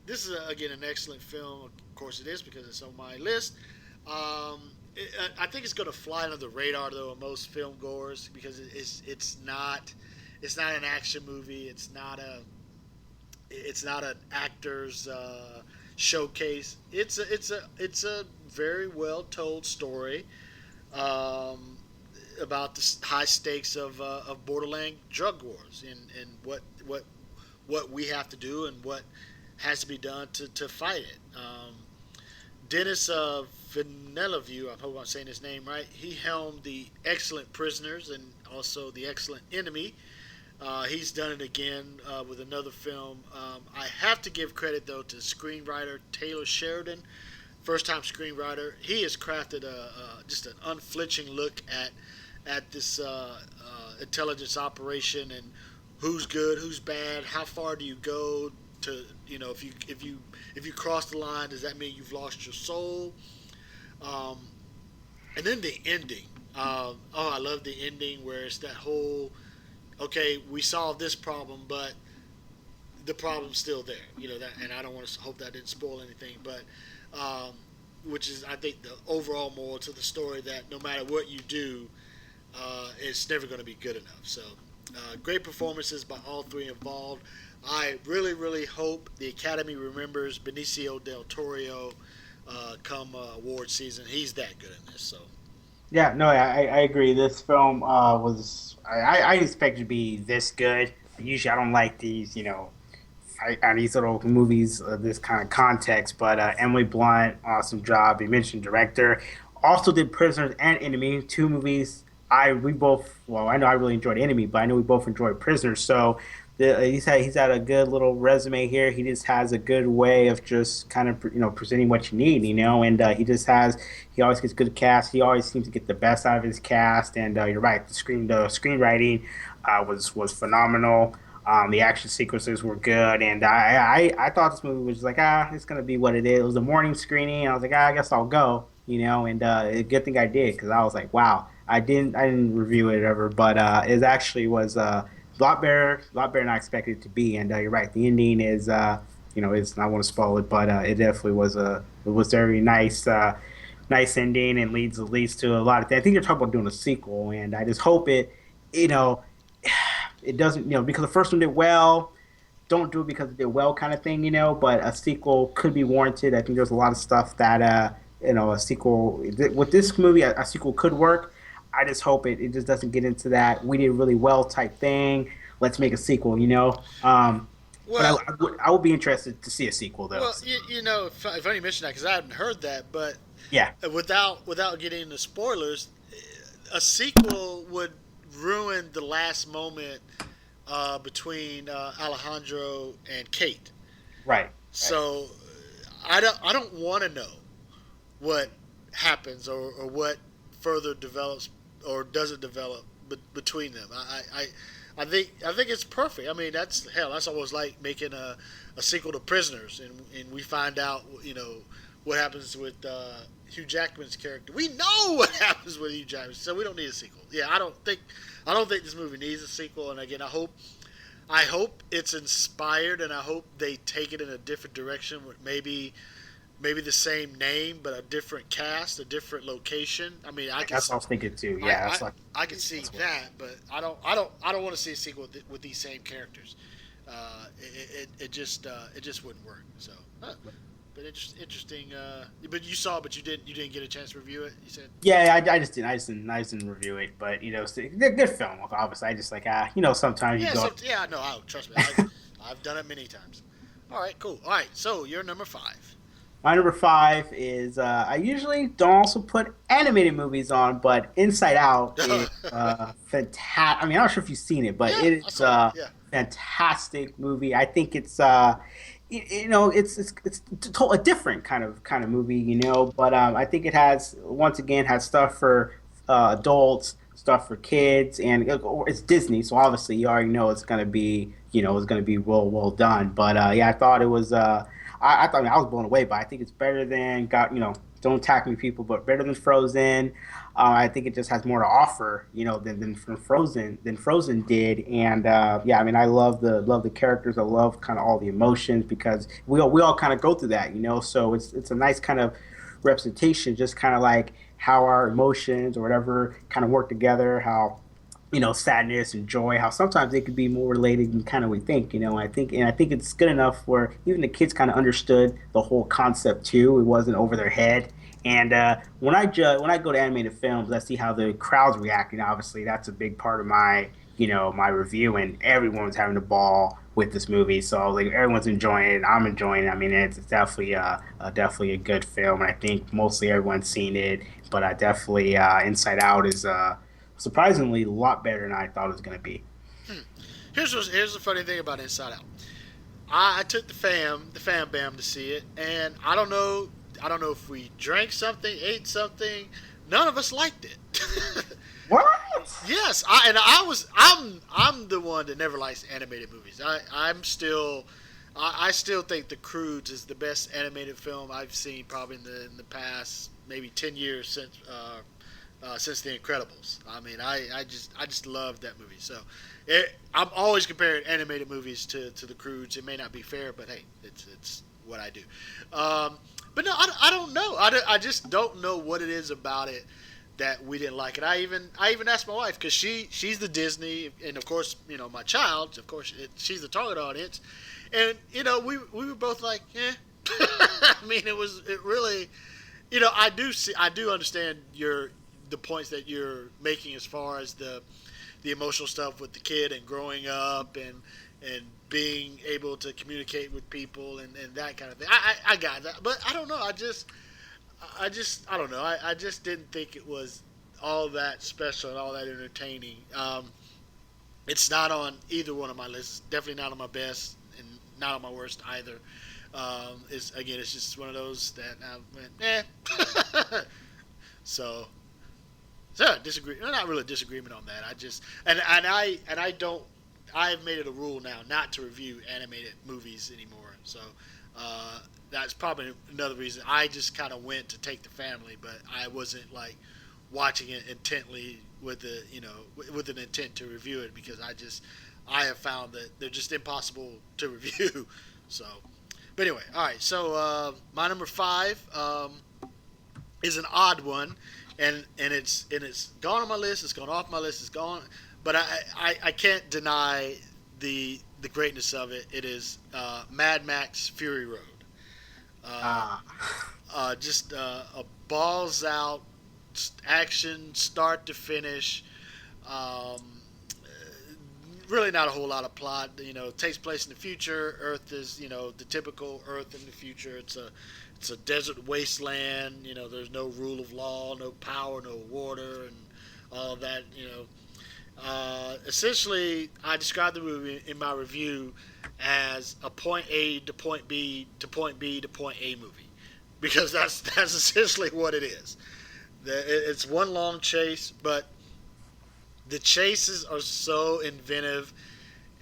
this is again an excellent film. Of course, it is because it's on my list. I think it's going to fly under the radar though of most film goers because it's not an action movie. It's not an actor's showcase. It's a very well told story about the high stakes of borderland drug wars and what we have to do and what has to be done to fight it. Dennis Villeneuve, I hope I'm saying his name right. He helmed the excellent Prisoners and also the excellent Enemy. He's done it again with another film. I have to give credit though to screenwriter Taylor Sheridan, first time screenwriter. He has crafted just an unflinching look at this intelligence operation and who's good, who's bad, how far do you go to if you cross the line, does that mean you've lost your soul? And then the ending. I love the ending where it's that whole okay, we solved this problem, but the problem's still there. That, and I don't want to hope that didn't spoil anything, but which is I think the overall moral to the story that no matter what you do, it's never going to be good enough. So, great performances by all three involved. I really, really hope the Academy remembers Benicio del Toro come award season. He's that good in this. So, Yeah, no, I agree. This film was I didn't expect it to be this good. Usually, I don't like these, these little movies of this kind of context. But Emily Blunt, awesome job. You mentioned director, also did Prisoners and Enemy, two movies. We both well, I know I really enjoyed Enemy, but I know we both enjoyed Prisoners. So he's had a good little resume here. He just has a good way of just kind of presenting what you need, and he always gets good cast. He always seems to get the best out of his cast. And you're right, the screenwriting was phenomenal. The action sequences were good, and I thought this movie was like it's gonna be what it is. It was a morning screening. I was like I guess I'll go, and a good thing I did because I was like wow. I didn't review it ever, but it actually was a lot better than I expected it to be. And you're right, the ending is is I want to spoil it, but it definitely was very nice. Nice ending and leads to a lot of things. I think they're talking about doing a sequel, and I just hope you know, it doesn't, because the first one did well. Don't do it because it did well, kind of thing, But a sequel could be warranted. I think there's a lot of stuff that a sequel with this movie, a sequel could work. I just hope it just doesn't get into that we did really well type thing. Let's make a sequel. But well, I would be interested to see a sequel though. well, if I only mentioned that because I hadn't heard that, but Yeah, without getting into spoilers, a sequel would ruin the last moment between Alejandro and Kate. right, right. So I don't want to know what happens or what further develops or doesn't develop between them. I think it's perfect. I mean, that's almost like making a sequel to Prisoners, and we find out what happens with Hugh Jackman's character. We know what happens with Hugh Jackman, so we don't need a sequel. Yeah, I don't think this movie needs a sequel. And again, I hope it's inspired, and I hope they take it in a different direction with maybe the same name but a different cast, a different location. I mean, That's what I was thinking too. I, Yeah, I, that's like I can see that, but I don't want to see a sequel with these same characters. It just wouldn't work. So, but interesting. But you saw, but you didn't get a chance to review it. You said. yeah. I just didn't review it, but it's a good film. Obviously, I just like sometimes you Yeah. go. So yeah. No. Trust me. I've done it many times. All right. Cool. All right. So you're number five. My number five is I usually don't also put animated movies on, but Inside Out is fantastic. I mean, I'm not sure if you've seen it, but Yeah. it I is saw it. a Yeah. fantastic movie. I think it's it's a different kind of movie, But I think it has once again has stuff for adults, stuff for kids, and it's Disney, so obviously you already know it's gonna be well done. But yeah, I thought it was. I thought I was blown away by. I think it's better than Don't Attack Me, People, but better than Frozen. I think it just has more to offer, than Frozen did. And yeah, I mean, I love the characters. I love kind of all the emotions because we all kind of go through that, So it's a nice kind of representation, just kind of like how our emotions or whatever kind of work together. How sadness and joy, how sometimes they could be more related than kind of we think, I think it's good enough where even the kids kind of understood the whole concept too. It wasn't over their head. And when I go to animated films, I see how the crowd's reacting. Obviously, that's a big part of my review, and everyone's having a ball with this movie. So like everyone's enjoying it. I'm enjoying it. I mean, it's definitely definitely a good film, and I think mostly everyone's seen it. But I definitely Inside Out is surprisingly a lot better than I thought it was going to be. Here's the funny thing about Inside Out. I took the fam bam to see it, and I don't know if we drank something, ate something. None of us liked it. What? Yes, I'm the one that never likes animated movies. I still think The Croods is the best animated film I've seen probably in the past maybe 10 years since The Incredibles. I mean, I just love that movie. So I'm always comparing animated movies to The Croods. It may not be fair, but hey, it's what I do. But no, I don't know. I just don't know what it is about it that we didn't like it. I even asked my wife because she's the Disney, and of course my child, of course she's the target audience, and we were both like, yeah. I mean, it really, I do understand the points that you're making as far as the emotional stuff with the kid and growing up and being able to communicate with people and that kind of thing. I got that, but I don't know. I don't know. I just didn't think it was all that special and all that entertaining. It's not on either one of my lists. Definitely not on my best and not on my worst either. It's just one of those that I went, eh. so, disagree. Not really a disagreement on that. I just I don't. I've made it a rule now not to review animated movies anymore. So that's probably another reason. I just kind of went to take the family, but I wasn't like watching it intently with with an intent to review it because I have found that they're just impossible to review. So, but anyway, all right. So my number 5 is an odd one, and it's gone on my list. It's gone off my list. It's gone, but I can't deny the greatness of it. It is Mad Max Fury Road. Uh, just a balls out action, start to finish. Um, really, not a whole lot of plot. It takes place in the future. Earth is the typical Earth in the future. It's a desert wasteland. There's no rule of law, no power, no water, and all of that. Essentially, I described the movie in my review as a point A to point B to point B to point A movie, because that's essentially what it is. It's one long chase, but the chases are so inventive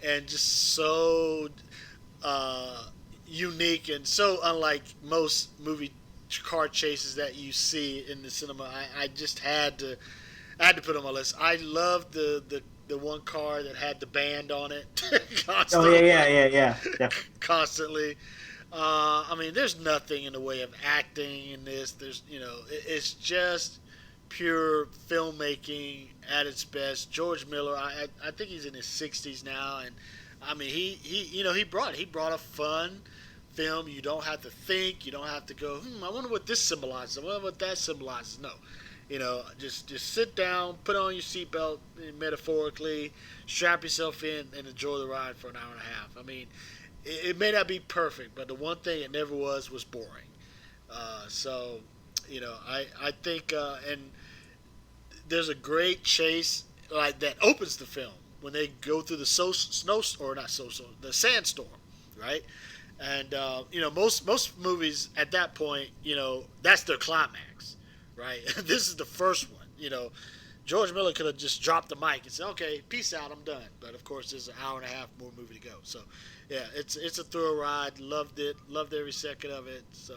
and just so unique and so unlike most movie car chases that you see in the cinema. I just had to put it on my list. I loved the one car that had the band on it Oh constantly. yeah. Constantly. I mean, there's nothing in the way of acting in this. It's just pure filmmaking at its best. George Miller, I think he's in his 60s now, and I mean, he brought a fun film. You don't have to think. You don't have to go. I wonder what this symbolizes. I wonder what that symbolizes. No, just sit down, put on your seatbelt, metaphorically, strap yourself in, and enjoy the ride for an hour and a half. I mean, it may not be perfect, but the one thing it never was boring. So, I think, and there's a great chase like that opens the film when they go through the the sandstorm, right? And most movies at that point, that's their climax, right? This is the first one. George Miller could have just dropped the mic and said, "Okay, peace out, I'm done." But of course, there's an hour and a half more movie to go. So, yeah, it's a thrill ride. Loved it. Loved every second of it. So,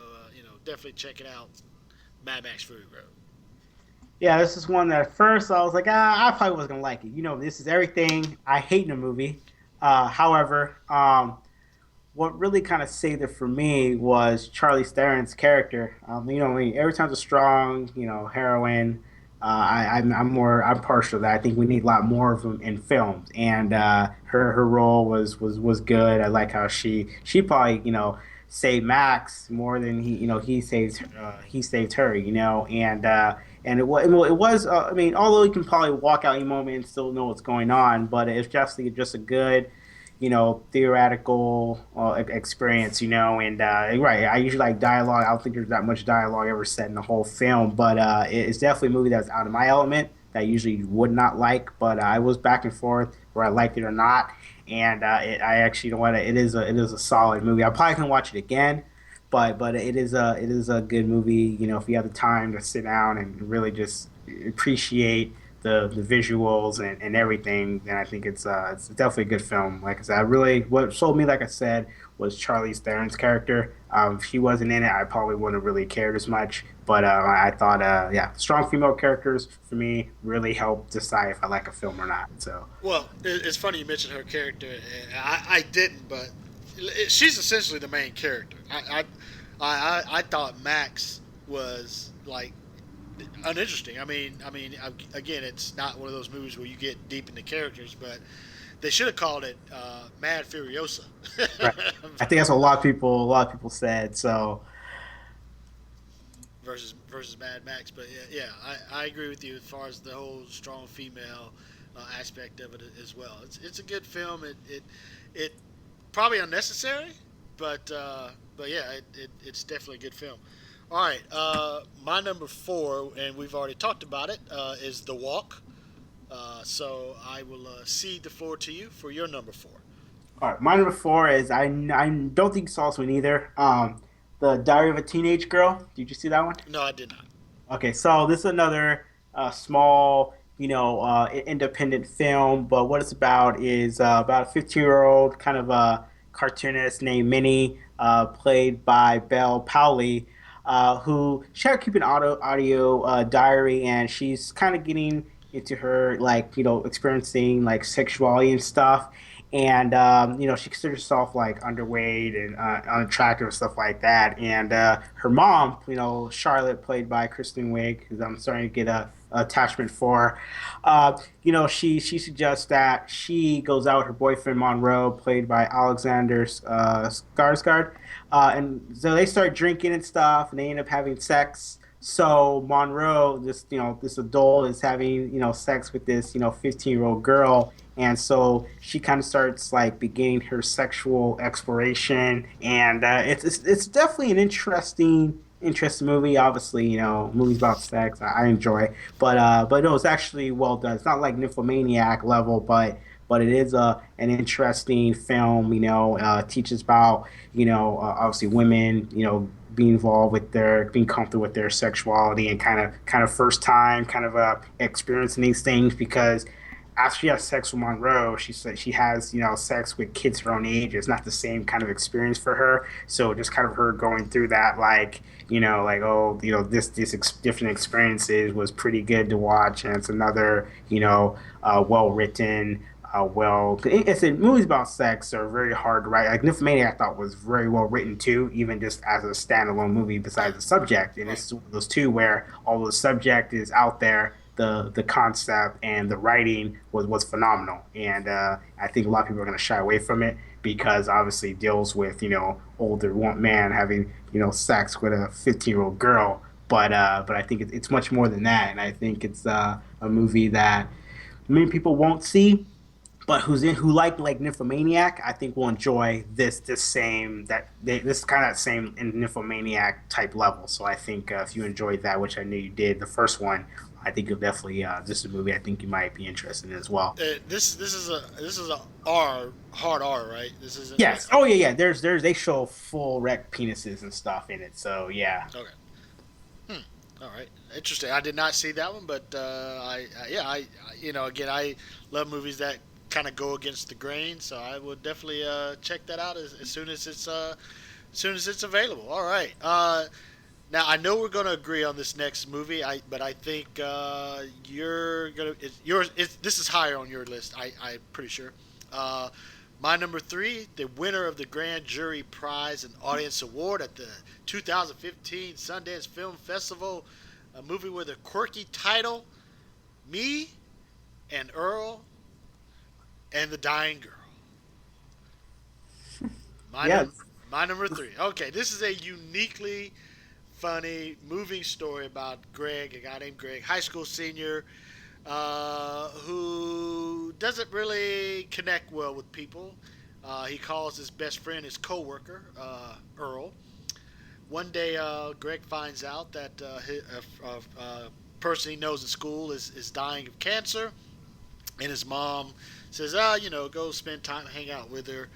definitely check it out. Mad Max Fury Road. Yeah, this is one that at first I was like, I probably wasn't gonna like it. This is everything I hate in a movie. However, what really kind of saved it for me was Charlie Theron's character. Every time it's a strong, heroine, I'm partial to that. I think we need a lot more of them in films, and her role was good. I like how she probably saved Max more than he saved her. And it was I mean, although you can probably walk out any moment and still know what's going on, but it's just a good theoretical experience, and right. I usually like dialogue. I don't think there's that much dialogue ever said in the whole film, but it's definitely a movie that's out of my element that I usually would not like. But I was back and forth where I liked it or not, and I actually, it is a solid movie. I probably can watch it again, but it is a good movie. If you have the time to sit down and really just appreciate the visuals and everything, then I think it's definitely a good film. Like I said, what sold me, like I said, was Charlize Theron's character. If she wasn't in it, I probably wouldn't have really cared as much. But I thought, yeah, strong female characters for me really help decide if I like a film or not. So, Well, it's funny you mentioned her character. I didn't, but she's essentially the main character. I thought Max was like uninteresting. Again, it's not one of those movies where you get deep into characters, but they should have called it Mad Furiosa. Right. I think that's what a lot of people said. So versus Mad Max. But yeah, I agree with you as far as the whole strong female aspect of it as well. It's a good film. It probably unnecessary, but yeah, it's definitely a good film. All right, my number four, and we've already talked about it, is The Walk. So I will cede the floor to you for your number four. all right, my number four is I don't think you saw this one either. The Diary of a Teenage Girl. Did you see that one? No, I did not. Okay, so this is another small, independent film. But what it's about is about a 15-year-old kind of a cartoonist named Minnie, played by Belle Powley, who she had to keep an audio diary, and she's kind of getting into her like experiencing like sexuality and stuff. And she considers herself like underweight and unattractive and stuff like that. And her mom, Charlotte, played by Kristen Wiig, who I'm starting to get a attachment for. She suggests that she goes out with her boyfriend Monroe, played by Alexander Skarsgård, and so they start drinking and stuff, and they end up having sex. So Monroe, this adult, is having sex with this 15-year-old girl, and so she kind of starts like beginning her sexual exploration, and it's definitely an interesting movie. Obviously, movies about sex I enjoy, but no, it's actually well done. It's not like Nymphomaniac level, but it is an interesting film. Teaches about obviously women being involved with their being comfortable with their sexuality and kind of first time kind of experiencing these things because after she has sex with Monroe, she said she has sex with kids her own age. It's not the same kind of experience for her. So just kind of her going through that, like like oh different experiences was pretty good to watch, and it's another well written. Well, it's movies about sex are very hard to write. Like Nymphomaniac, I thought was very well written too, even just as a standalone movie. Besides the subject, and Right. it's those two where all the subject is out there, the concept and the writing was phenomenal, and I think a lot of people are going to shy away from it because obviously it deals with older man having sex with a 15-year-old girl, but I think it's much more than that, and I think it's a movie that many people won't see. But who like Nymphomaniac, I think will enjoy this kind of same Nymphomaniac type level. So I think if you enjoyed that, which I knew you did, the first one, I think you'll definitely this is a movie I think you might be interested in as well. This is a R hard R, right? This isn't Yes. Oh yeah, yeah. There's they show full erect penises and stuff in it. So yeah. okay. All right, interesting. I did not see that one, but again, I love movies that kind of go against the grain, so I will definitely check that out as soon as it's available. All right. Now I know we're going to agree on this next movie, but I think you're gonna this is higher on your list. I'm pretty sure. Uh, my number three, the winner of the Grand Jury Prize and Audience Award at the 2015 Sundance Film Festival, a movie with a quirky title, Me and Earl and the Dying Girl. My, Yes. num- my number three. Okay, this is a uniquely funny, moving story about Greg, a guy named Greg, high school senior, who doesn't really connect well with people. He calls his best friend his coworker, Earl. One day, Greg finds out that a person he knows in school is dying of cancer, and his mom says, go spend time, hang out with her.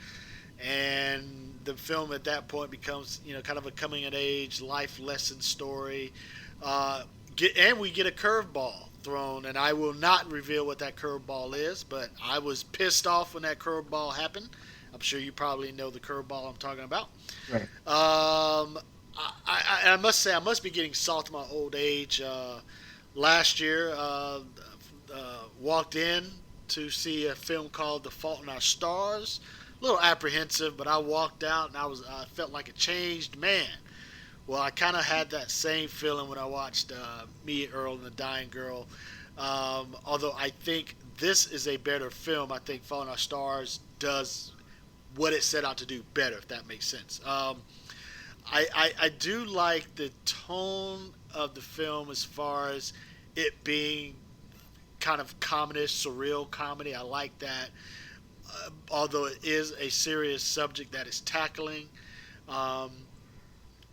And the film at that point becomes, kind of a coming of age life lesson story. And we get a curveball thrown, and I will not reveal what that curveball is, but I was pissed off when that curveball happened. I'm sure you probably know the curveball I'm talking about. Right. I must say, I must be getting salt to my old age. Last year, walked in to see a film called The Fault in Our Stars. A little apprehensive, but I walked out and I felt like a changed man. Well, I kind of had that same feeling when I watched Me, Earl, and the Dying Girl. Although I think this is a better film. I think Falling Our Stars does what it set out to do better, if that makes sense. I do like the tone of the film as far as it being kind of comedish, surreal comedy. I like that. Although it is a serious subject that it's tackling. Um,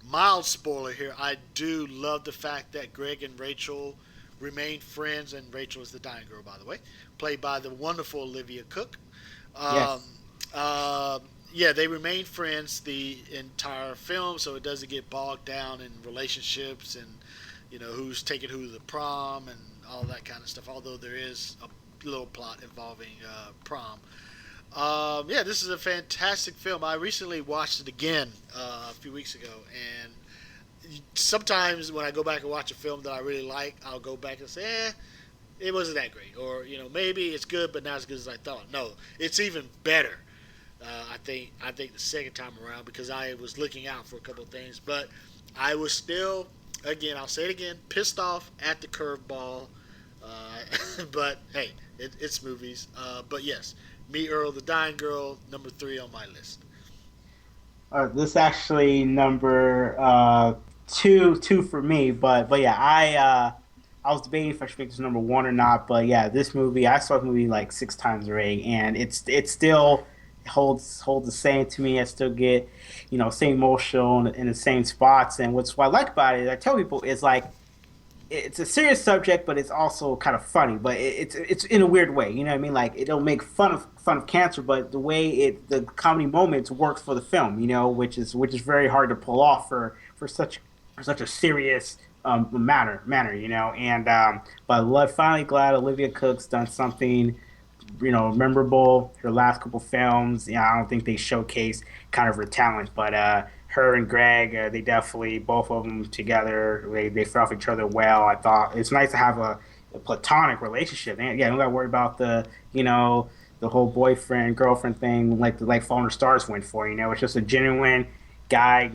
Mild spoiler here. I do love the fact that Greg and Rachel remain friends, and Rachel is the dying girl, by the way, played by the wonderful Olivia Cook. Um, Yes. uh, yeah, they remain friends the entire film, so it doesn't get bogged down in relationships and who's taking who to the prom and all that kind of stuff. Although there is a little plot involving prom. Yeah, this is a fantastic film. I recently watched it again a few weeks ago, and sometimes when I go back and watch a film that I really like, I'll go back and say, it wasn't that great, or maybe it's good, but not as good as I thought. No, it's even better. I think the second time around, because I was looking out for a couple of things, but I was still, again, I'll say it again, pissed off at the curveball. But hey, it's movies. But yes, Me, Earl, the Dying Girl, number 3 on my list. This actually number two for me, but yeah, I was debating if I should make this number one or not, but yeah, this movie I saw the movie like 6 times already, and it still holds the same to me. I still get same emotional in the same spots, and what I like about it, I tell people, is like it's a serious subject, but it's also kind of funny. But it's in a weird way. You know what I mean? Like it don't make fun of cancer, but the way the comedy moments works for the film. Which is very hard to pull off for such a serious manner. But finally glad Olivia Cook's done something memorable. Her last couple films, I don't think they showcase kind of her talent, but her and Greg, they definitely, both of them together, they fell off each other well. I thought it's nice to have a platonic relationship. And yeah, don't got to worry about the whole boyfriend girlfriend thing like Fallen Stars went for. It's just a genuine guy,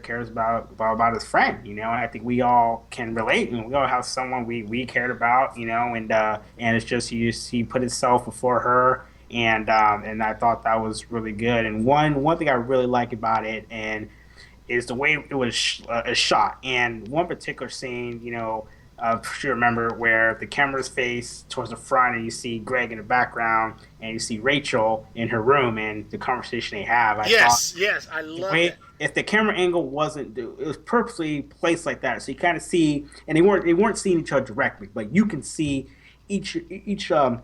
cares about his friend, and I think we all can relate, and we all have someone we cared about, and it's just he put himself before her, and I thought that was really good. And one thing I really like about it and is the way it was shot, and one particular scene, if you remember, where the camera's faced towards the front and you see Greg in the background and you see Rachel in her room and the conversation they have. I thought Yes, I the love way that. if the camera angle wasn't, it was purposely placed like that, so you kind of see, and they weren't seeing each other directly, but you can see each of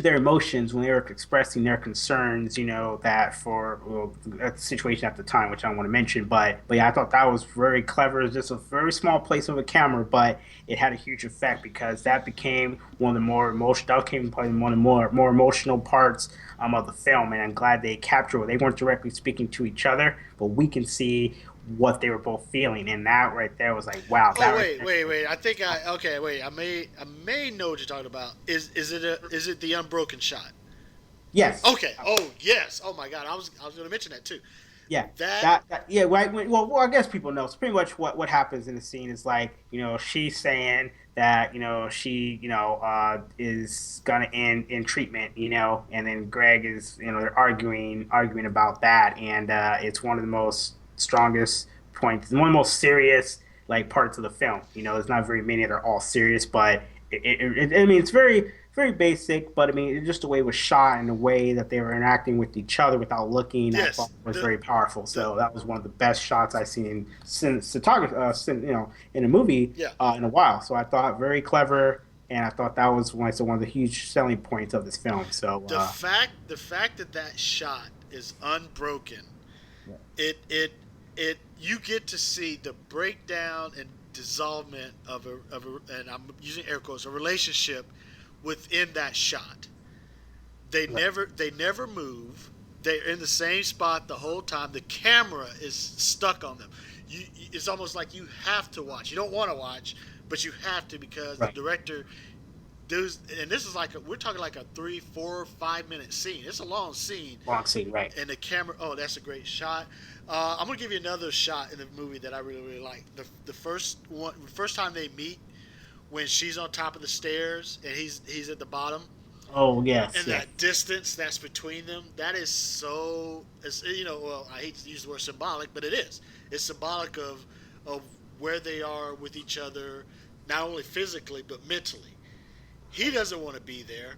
their emotions when they were expressing their concerns, that for the situation at the time, which I don't want to mention, but yeah, I thought that was very clever. It's just a very small place of a camera, but it had a huge effect because that became one of the more emotional. That became probably one of the more emotional parts of the film, and I'm glad they captured it. They weren't directly speaking to each other, but we can see what they were both feeling, and that right there was like, wow, that Oh right wait, there. wait, wait. I think I okay. Wait, I may know what you're talking about. Is it the unbroken shot? Yes. Okay. Oh yes. Oh my God. I was going to mention that too. Yeah, That yeah, right. Well, I guess people know. So pretty much what happens in the scene is like, she's saying that, she, is gonna end in treatment, and then Greg is, they're arguing about that, and it's one of the most strongest points, one of the most serious like parts of the film. There's not very many that are all serious, but I mean, it's very basic, but I mean, just the way it was shot and the way that they were interacting with each other without looking, I thought yes. was The very powerful. the So that was one of the best shots I've seen since cinematography, in a movie yeah. in a while. So I thought very clever, and I thought that was one of the huge selling points of this film. So The fact that that shot is unbroken, yeah, it you get to see the breakdown and dissolvement and I'm using air quotes, a relationship within that shot. right, They never move. They're in the same spot the whole time. The camera is stuck on them. It's almost like you have to watch. You don't want to watch, but you have to, because the right, director and this is like we're talking like a 3, 4, 5 minute scene. It's a long scene, Long scene, right? and the camera. Oh, that's a great shot. I'm gonna give you another shot in the movie that I really really like. The first one, the first time they meet, when she's on top of the stairs and he's at the bottom, Oh yes, and yes. that distance that's between them, that is so. Well, I hate to use the word symbolic, but it is. It's symbolic of where they are with each other, not only physically but mentally. He doesn't want to be there.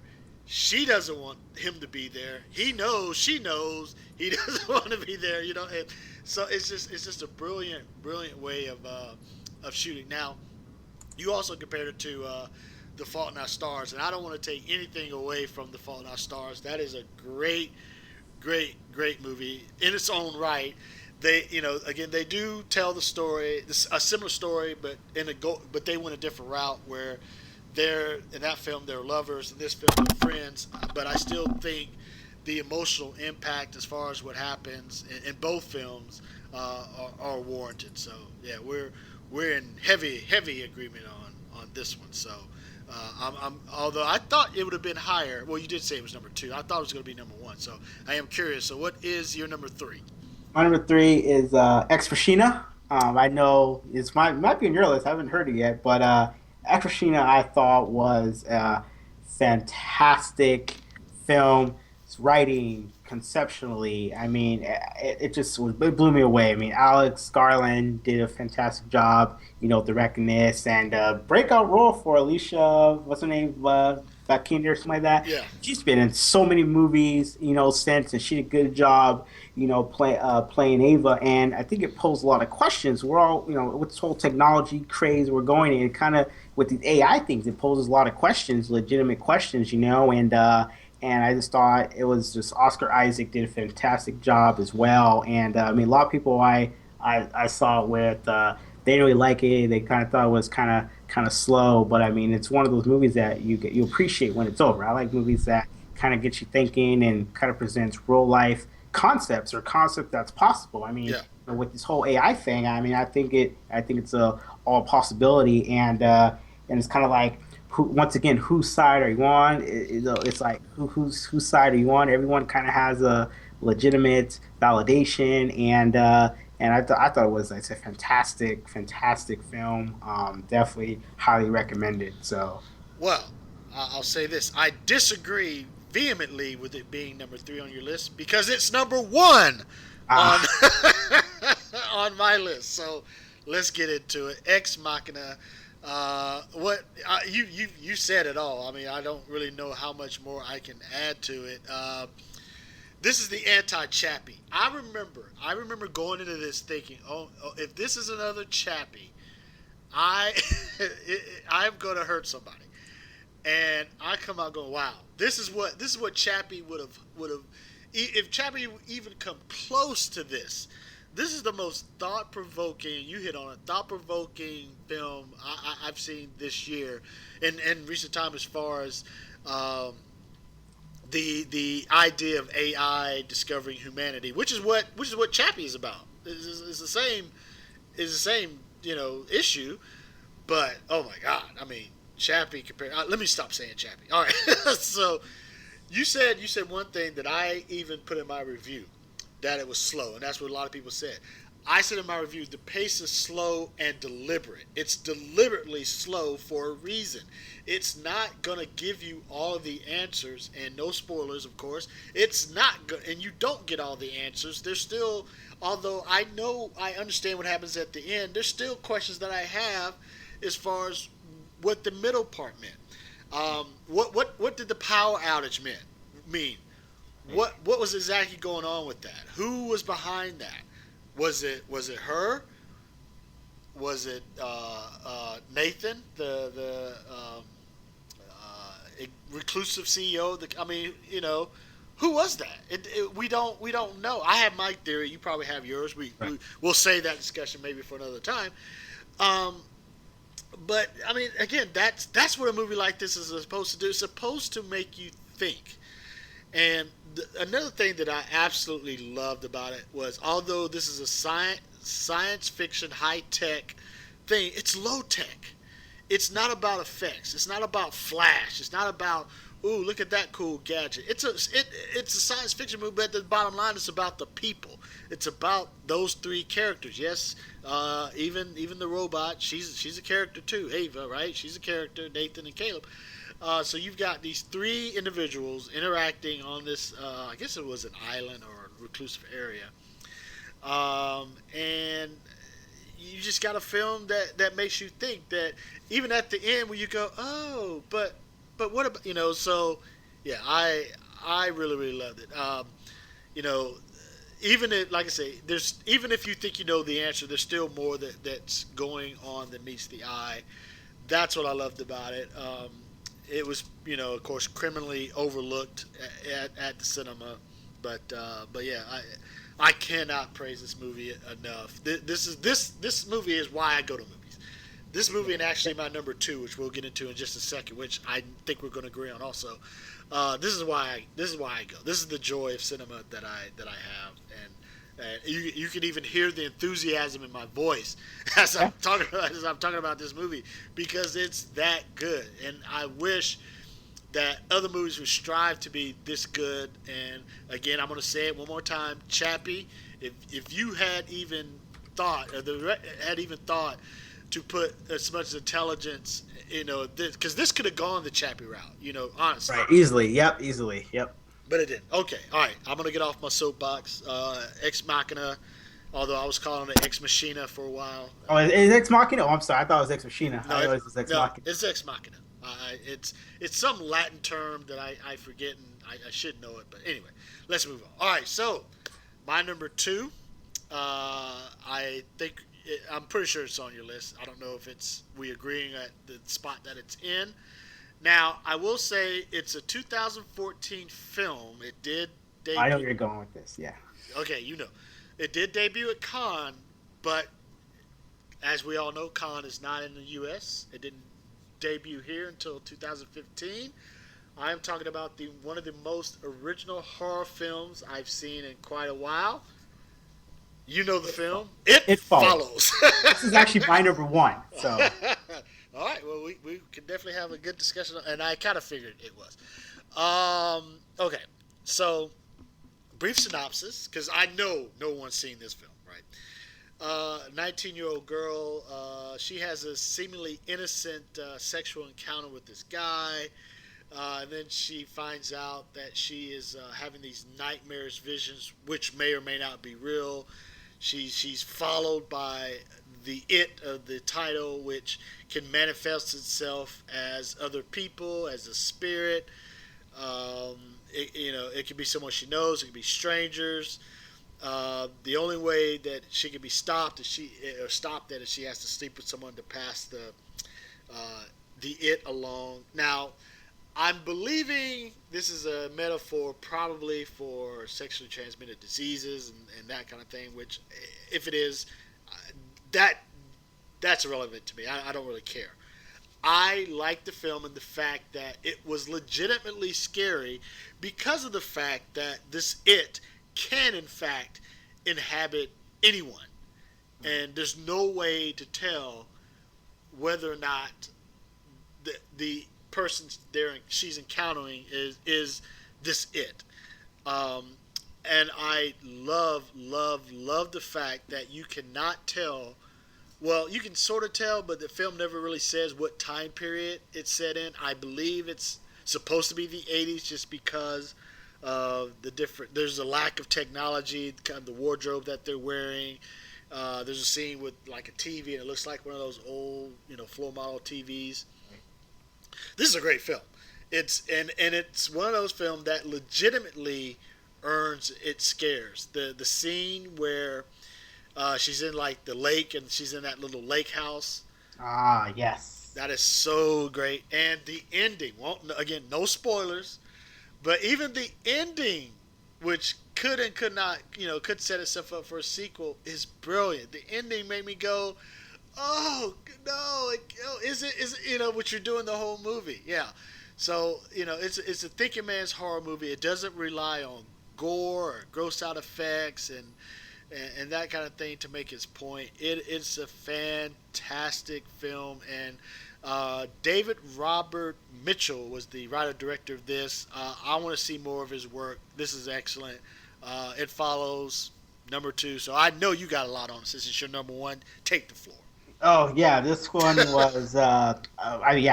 She doesn't want him to be there. He knows. She knows. He doesn't want to be there. And so it's just a brilliant way of shooting. Now, you also compared it to The Fault in Our Stars, and I don't want to take anything away from The Fault in Our Stars. That is a great movie in its own right. They, again, they do tell the story, a similar story, but but they went a different route where they're in that film they're lovers, in this film they're friends. But I still think the emotional impact as far as what happens in both films are warranted. So yeah, we're in heavy agreement on this one. So although I thought it would have been higher. Well, you did say it was number 2. I thought it was going to be number 1. So I am curious. So what is your number 3? My number 3 is Ex Machina. I know might be on your list. I haven't heard it yet, but Ex Machina I thought was a fantastic film. It's writing conceptually. I mean, it blew me away. I mean, Alex Garland did a fantastic job. Directing this, and breakout role for Alicia. What's her name? Vikander or something like that. Yeah. She's been in so many movies, since, and she did a good job, playing Ava. And I think it posed a lot of questions. We're all, with this whole technology craze we're going in, it kind of, with these AI things, it poses a lot of questions, legitimate questions, and I just thought it was just Oscar Isaac did a fantastic job as well. And I mean, a lot of people I saw it with, they didn't really like it. They kind of thought it was kind of slow, but I mean, it's one of those movies that you appreciate when it's over. I like movies that kind of get you thinking and kind of presents real life concepts or concept that's possible. I mean, Yeah. with this whole AI thing, I mean, I think it's a all possibility, and it's kind of like, once again, whose side are you on? It's like whose side are you on? Everyone kind of has a legitimate validation, and I thought it was, it's a fantastic film. Definitely highly recommended. So Well, I'll say this: I disagree vehemently with it being number 3 on your list because it's number 1 on uh, on my list. So let's get into it. Ex Machina. What you said it all. I mean, I don't really know how much more I can add to it. This is the anti-Chappie. I remember going into this thinking, oh if this is another Chappie, I I'm gonna hurt somebody. And I come out going, wow, this is what Chappie would have if Chappie even come close to this. This is the most thought-provoking. You hit on a thought-provoking film I've seen this year, in recent time, as far as the idea of AI discovering humanity, which is what Chappie is about. It's the same issue, but oh my God, I mean Chappie compared. Let me stop saying Chappie. All right, so you said one thing that I even put in my review, that it was slow, and that's what a lot of people said. I said in my review, the pace is slow and deliberate. It's deliberately slow for a reason. It's not going to give you all of the answers, and no spoilers, of course. It's not good, and you don't get all the answers. There's still, although I understand what happens at the end, there's still questions that I have as far as what the middle part meant. What did the power outage mean? What was exactly going on with that? Who was behind that? Was it her? Was it Nathan, the reclusive CEO? Who was that? We don't know. I have my theory. You probably have yours. We'll save that discussion maybe for another time. But I mean, again, that's what a movie like this is supposed to do. It's supposed to make you think. And another thing that I absolutely loved about it was, although this is a science fiction, high tech thing, it's low tech. it's not about effects. It's not about flash. It's not about, ooh, look at that cool gadget. It's a science fiction movie, but the bottom line is about the people. It's about those three characters. Yes, even the robot, she's a character too. Ava, right? She's a character. Nathan and Caleb. So you've got these three individuals interacting on this. I guess it was an island or a reclusive area, and you just got a film that makes you think that even at the end where you go, oh, but what about, so yeah, I really really loved it. You know, even if, like I say, there's, even if you think you know the answer, there's still more that's going on that meets the eye. That's what I loved about it. It was, of course, criminally overlooked at the cinema, but yeah, I cannot praise this movie enough. This movie is why I go to movies. This movie, and actually my number two, which we'll get into in just a second, which I think we're going to agree on also. This is why I go. This is the joy of cinema that I have, and you can even hear the enthusiasm in my voice as I'm talking about this movie, because it's that good. And I wish that other movies would strive to be this good. And again, I'm going to say it one more time, Chappie, if you had even thought, or had even thought to put as much intelligence, because this could have gone the Chappie route, honestly. Right, easily. Yep, easily. Yep. But it didn't. Okay, all right. I'm gonna get off my soapbox. Ex Machina, although I was calling it Ex Machina for a while. Oh, is Ex Machina? Oh, I'm sorry. I thought it was Ex Machina. No, I realized it was Ex Machina. it's Ex Machina. It's some Latin term that I forget, and I should know it. But anyway, let's move on. All right, so my number two, I think I'm pretty sure it's on your list. I don't know if we agreeing at the spot that it's in. Now, I will say it's a 2014 film. It did debut. I know where you're going with this. Yeah. Okay, it did debut at Cannes, but as we all know, Cannes is not in the U.S. It didn't debut here until 2015. I am talking about one of the most original horror films I've seen in quite a while. You know the film. It follows. This is actually my number one. So. All right. Well, we can definitely have a good discussion, and I kind of figured it was. Okay. So, brief synopsis, because I know no one's seen this film, right? 19-year-old girl. She has a seemingly innocent sexual encounter with this guy. And then she finds out that she is having these nightmarish visions, which may or may not be real. She's followed by the it of the title, which can manifest itself as other people, as a spirit. It can be someone she knows. It can be strangers. The only way that she can be stopped is she has to sleep with someone to pass the it along. Now, I'm believing this is a metaphor probably for sexually transmitted diseases and that kind of thing, which, if it is, that's irrelevant to me. I don't really care. I like the film and the fact that it was legitimately scary because of the fact that this it can, in fact, inhabit anyone. And there's no way to tell whether or not the person she's encountering is this it. And I love the fact that you cannot tell. Well, you can sort of tell, but the film never really says what time period it's set in. I believe it's supposed to be the 80s just because of there's a lack of technology, kind of the wardrobe that they're wearing. There's a scene with like a TV, and it looks like one of those old, floor model TVs. This is a great film. It's one of those films that legitimately earns its scares. The scene where she's in like the lake and she's in that little lake house. Ah, yes. That is so great. And the ending, again, no spoilers, but even the ending, which could and could not, could set itself up for a sequel, is brilliant. The ending made me go, oh no! Is it? What you're doing the whole movie? Yeah. So it's a thinking man's horror movie. It doesn't rely on gore or gross out effects, and and that kind of thing to make his point. It's a fantastic film, and David Robert Mitchell was the writer director of this. I want to see more of his work. This is excellent. It follows number two, so I know you got a lot on it since it's your number one. Take the floor. Oh yeah, this one was yeah,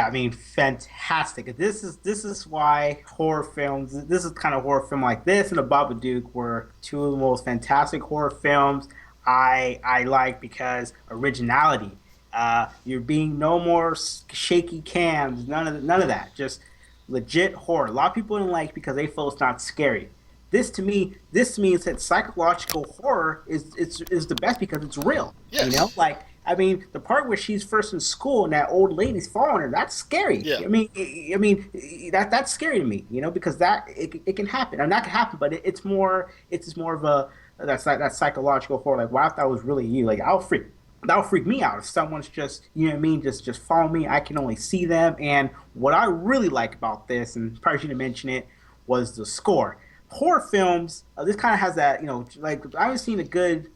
I mean fantastic. This is why horror films. This is kind of horror film like this and The Babadook were two of the most fantastic horror films I like because originality. You're being no more shaky cams, none of that. Just legit horror. A lot of people don't like because they feel it's not scary. This to me is that psychological horror is the best because it's real. You know, Yes. like I mean, the part where she's first in school and that old lady's following her, that's scary. Yeah. That's scary to me, you know, because it can happen. Or not can happen, but it's just more of a that's like that psychological horror. Like, wow, if that was really you, like that'll freak me out if someone's just you know what I mean, just follow me. I can only see them. And what I really like about this, and probably should have mentioned it, was the score. Horror films, this kind of has that you know, like I haven't seen a good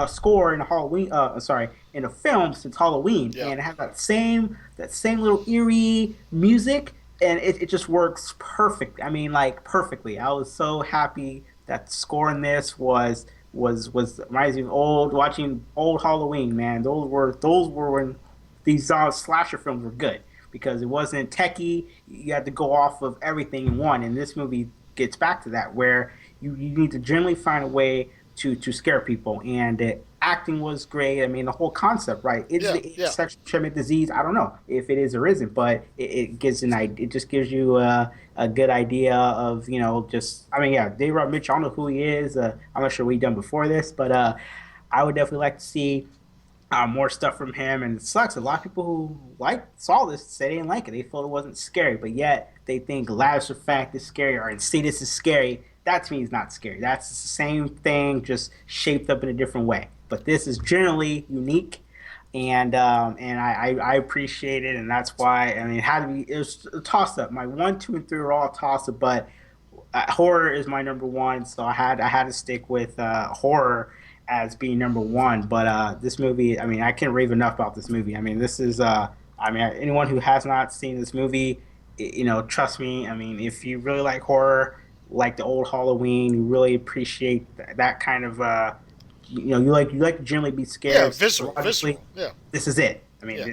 score in a Halloween. Sorry, in a film since Halloween, Yeah. and it has that same little eerie music, and it just works perfect. I mean, like perfectly. I was so happy that the score in this was reminds me of old watching old Halloween. Man, those were when these slasher films were good because it wasn't techie. You had to go off of everything in one, and this movie gets back to that where you need to generally find a way to scare people. And the acting was great. I mean, the whole concept, right? Is Yeah. it Yeah. sexual transmitted disease? I don't know if it is or isn't, but it gives an idea. It just gives you a good idea of you know just. I mean, yeah, Dave Rob Mitchell. I don't know who he is. I'm not sure what he done before this, but I would definitely like to see more stuff from him. And it sucks. A lot of people who saw this say they didn't like it. They felt it wasn't scary, but yet they think Lavish Effect is scary or Insidious is scary. That to me is not scary. That's the same thing, just shaped up in a different way. But this is generally unique, and I appreciate it, and that's why I mean it had to be. It was a toss up. My one, two, and three are all toss up, but horror is my number one, so I had to stick with horror as being number one. But this movie, I mean, I can't rave enough about this movie. I mean, this is I mean, anyone who has not seen this movie, you know, trust me. I mean, if you really like horror, like the old Halloween, you really appreciate that kind of you know, you like to generally be Yeah. scared Visceral. psychologically. Visceral. Yeah. This is it. I mean, Yeah.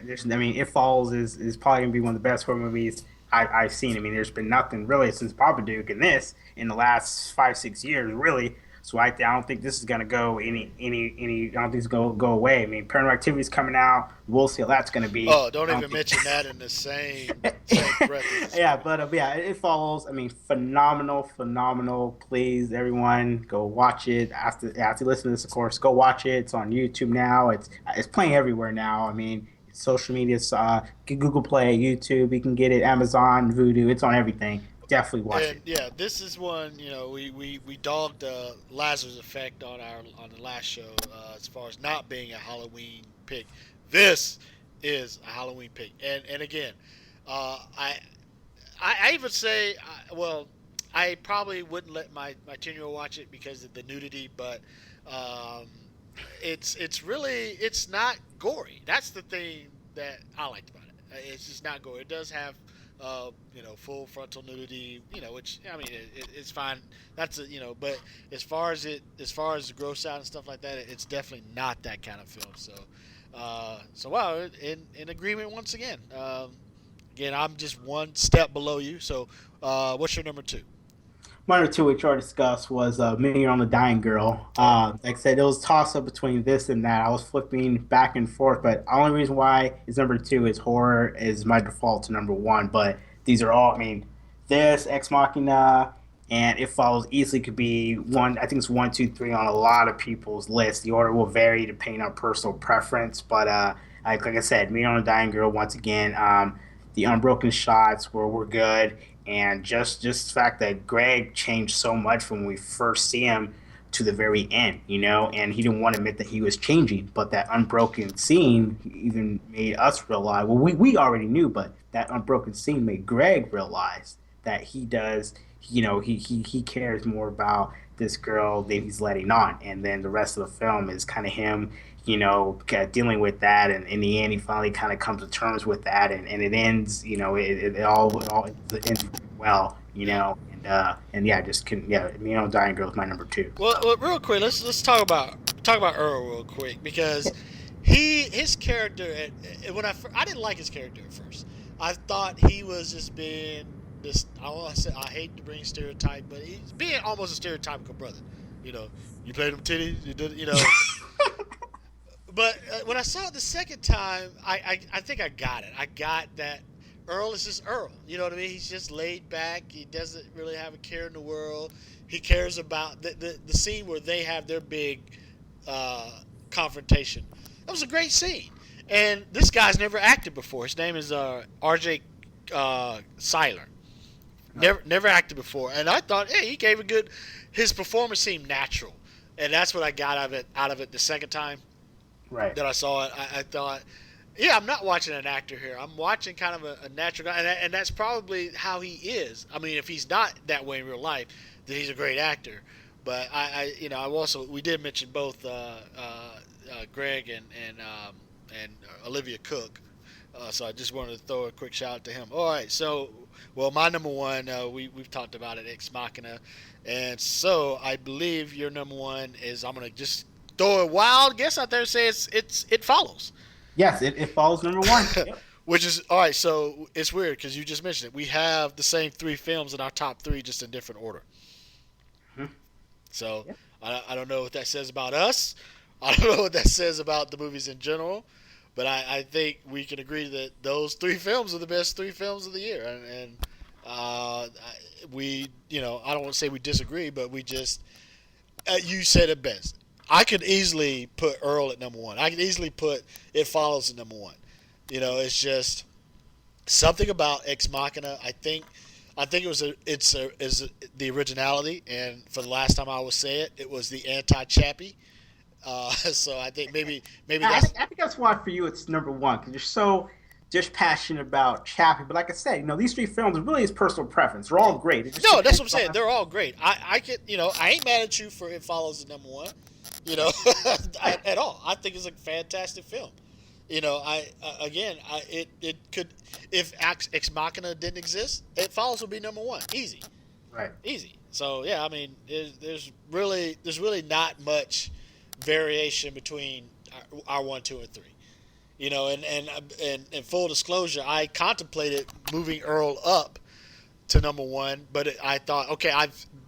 It Follows is probably gonna be one of the best horror movies I've seen. I mean, there's been nothing really since Babadook and this in the last 5 6 years, really. So I don't think this is gonna go any. I don't think it's gonna go away. I mean, Paranormal Activity is coming out. We'll see how that's gonna be. Oh, don't I don't even think. mention that in the same breath as Yeah, but yeah, it follows. I mean, phenomenal. Please, everyone, go watch it. After listen to this, of course, go watch it. It's on YouTube now. It's playing everywhere now. I mean, social media, Google Play, YouTube. You can get it, Amazon, Vudu. It's on everything. Definitely watch And it. yeah, this is one. You know, we dogged Lazarus Effect on the last show as far as not being a Halloween pick. This is a Halloween pick, and again, I even say, well, I probably wouldn't let my 10-year-old watch it because of the nudity, but um, it's really it's not gory. That's the thing that I liked about it. It's just not gory. It does have full frontal nudity, which I mean, it's fine. That's but as far as the gross out and stuff like that, it's definitely not that kind of film. So wow, in agreement once again. Again, I'm just one step below you. So, what's your number two? One or two, which I already discussed, was Minion on the Dying Girl. Okay. Like I said, it was toss up between this and that. I was flipping back and forth, but the only reason why is number two is horror is my default to number one. But these are all, I mean, this Ex Machina and It Follows easily could be one. I think it's one, two, three on a lot of people's list. The order will vary depending on personal preference, but like I said, Minion on the Dying Girl once again. The unbroken shots were good, and just the fact that Greg changed so much from when we first see him to the very end, and he didn't want to admit that he was changing, but that unbroken scene even made us realize. Well, we already knew, but that unbroken scene made Greg realize that he does. He cares more about this girl that he's letting on, and then the rest of the film is kind of him, you know, dealing with that, and in the end, he finally kind of comes to terms with that, and it ends, you know, it all ends well, you Yeah. know, and yeah, just can yeah, you know, Dying Girl is my number two. So Well, real quick, let's talk about Earl real quick because his character when I didn't like his character at first. I thought he was just being this. I want to say I hate to bring stereotype, but he's being almost a stereotypical brother. You know, you played them titties, you did, you know. But when I saw it the second time, I think I got it. I got that Earl is just Earl. You know what I mean? He's just laid back. He doesn't really have a care in the world. He cares about the scene where they have their big confrontation. That was a great scene. And this guy's never acted before. His name is R.J. Seiler. Never acted before. And I thought, hey, he gave a good. His performance seemed natural, and that's what I got out of it the second time right. that I saw it. I thought, yeah, I'm not watching an actor here. I'm watching kind of a natural guy, and that's probably how he is. I mean, if he's not that way in real life, then he's a great actor. But I also we did mention both Greg and Olivia Cook. So I just wanted to throw a quick shout out to him. All right, so well, my number one, we've talked about it, Ex Machina, and so I believe your number one is I'm gonna just throw a wild guess out there and say it follows. Yes, it follows number one. Yep. Which is all right. So it's weird because you just mentioned it. We have the same three films in our top three, just in different order. Mhm. So Yep. I don't know what that says about us. I don't know what that says about the movies in general. But I think we can agree that those three films are the best three films of the year, and we, I don't want to say we disagree, but we just, you said it best. I could easily put Earl at number one. I could easily put It Follows at number one. It's just something about Ex Machina. I think it's the originality, and for the last time I will say it, it was the anti-Chappie. So I think maybe I that's think, I think that's why for you it's number one because you're so just passionate about Chappie. But like I said, you know, these three films really is personal preference. They're all great. It just no. That's depends what I'm saying. on They're all great. I could I ain't mad at you for It Follows at number one. You know, right, at all. I think it's a fantastic film. It could if Ex Machina didn't exist, It Follows would be number one, easy, right. easy. So yeah, I mean, there's really not much variation between our one, two, and three. And full disclosure, I contemplated moving Earl up to number one, but I thought, okay,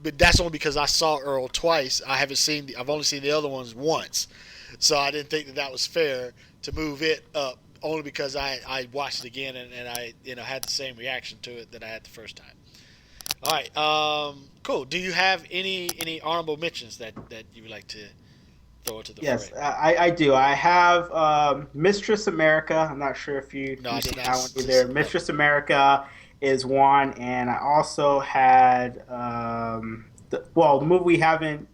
but that's only because I saw Earl twice. I've only seen the other ones once, so I didn't think that was fair to move it up. Only because I watched it again and I had the same reaction to it that I had the first time. All right, cool. Do you have any honorable mentions that you would like to throw into the Yes, fray? I do. I have Mistress America. I'm not sure if No, I you've did seen not. that one either. No. Mistress America is one, and I also had the movie we haven't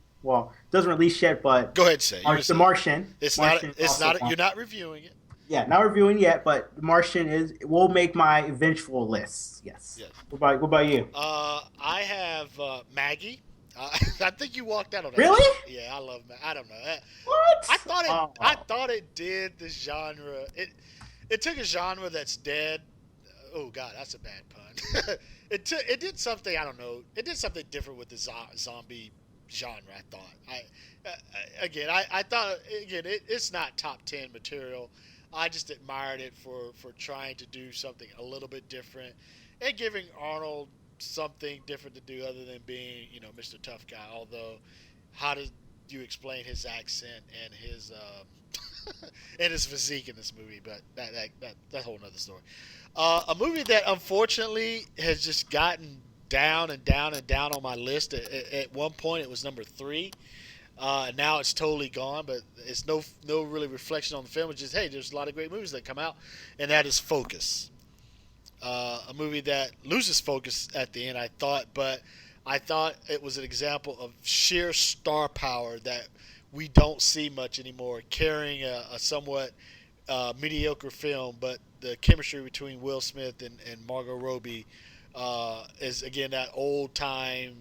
doesn't release yet, but Go ahead and say it. You can The say it. Martian. It's not. Martian is It's also not. one. You're not reviewing it. Yeah, not reviewing yet, but The Martian will make my eventual list. Yes. Yes. What about you? I have Maggie. I think you walked out on that. Really? Yeah, I love Maggie. I don't know. I What? thought it. I Oh, thought it did the genre. It took a genre that's dead. Oh God, that's a bad pun. It did something. I don't know. It did something different with the zombie genre. I thought. I thought again. It's not top 10 material. I just admired it for trying to do something a little bit different and giving Arnold something different to do other than being Mr. Tough Guy. Although, how do you explain his accent and his and his physique in this movie? But that whole nother story. A movie that unfortunately has just gotten down and down and down on my list. At one point, it was number three. Now it's totally gone, but it's no really reflection on the film. It's just, hey, there's a lot of great movies that come out, and that is Focus. A movie that loses focus at the end, but I thought it was an example of sheer star power that we don't see much anymore, carrying a somewhat mediocre film, but the chemistry between Will Smith and Margot Robbie is again that old time,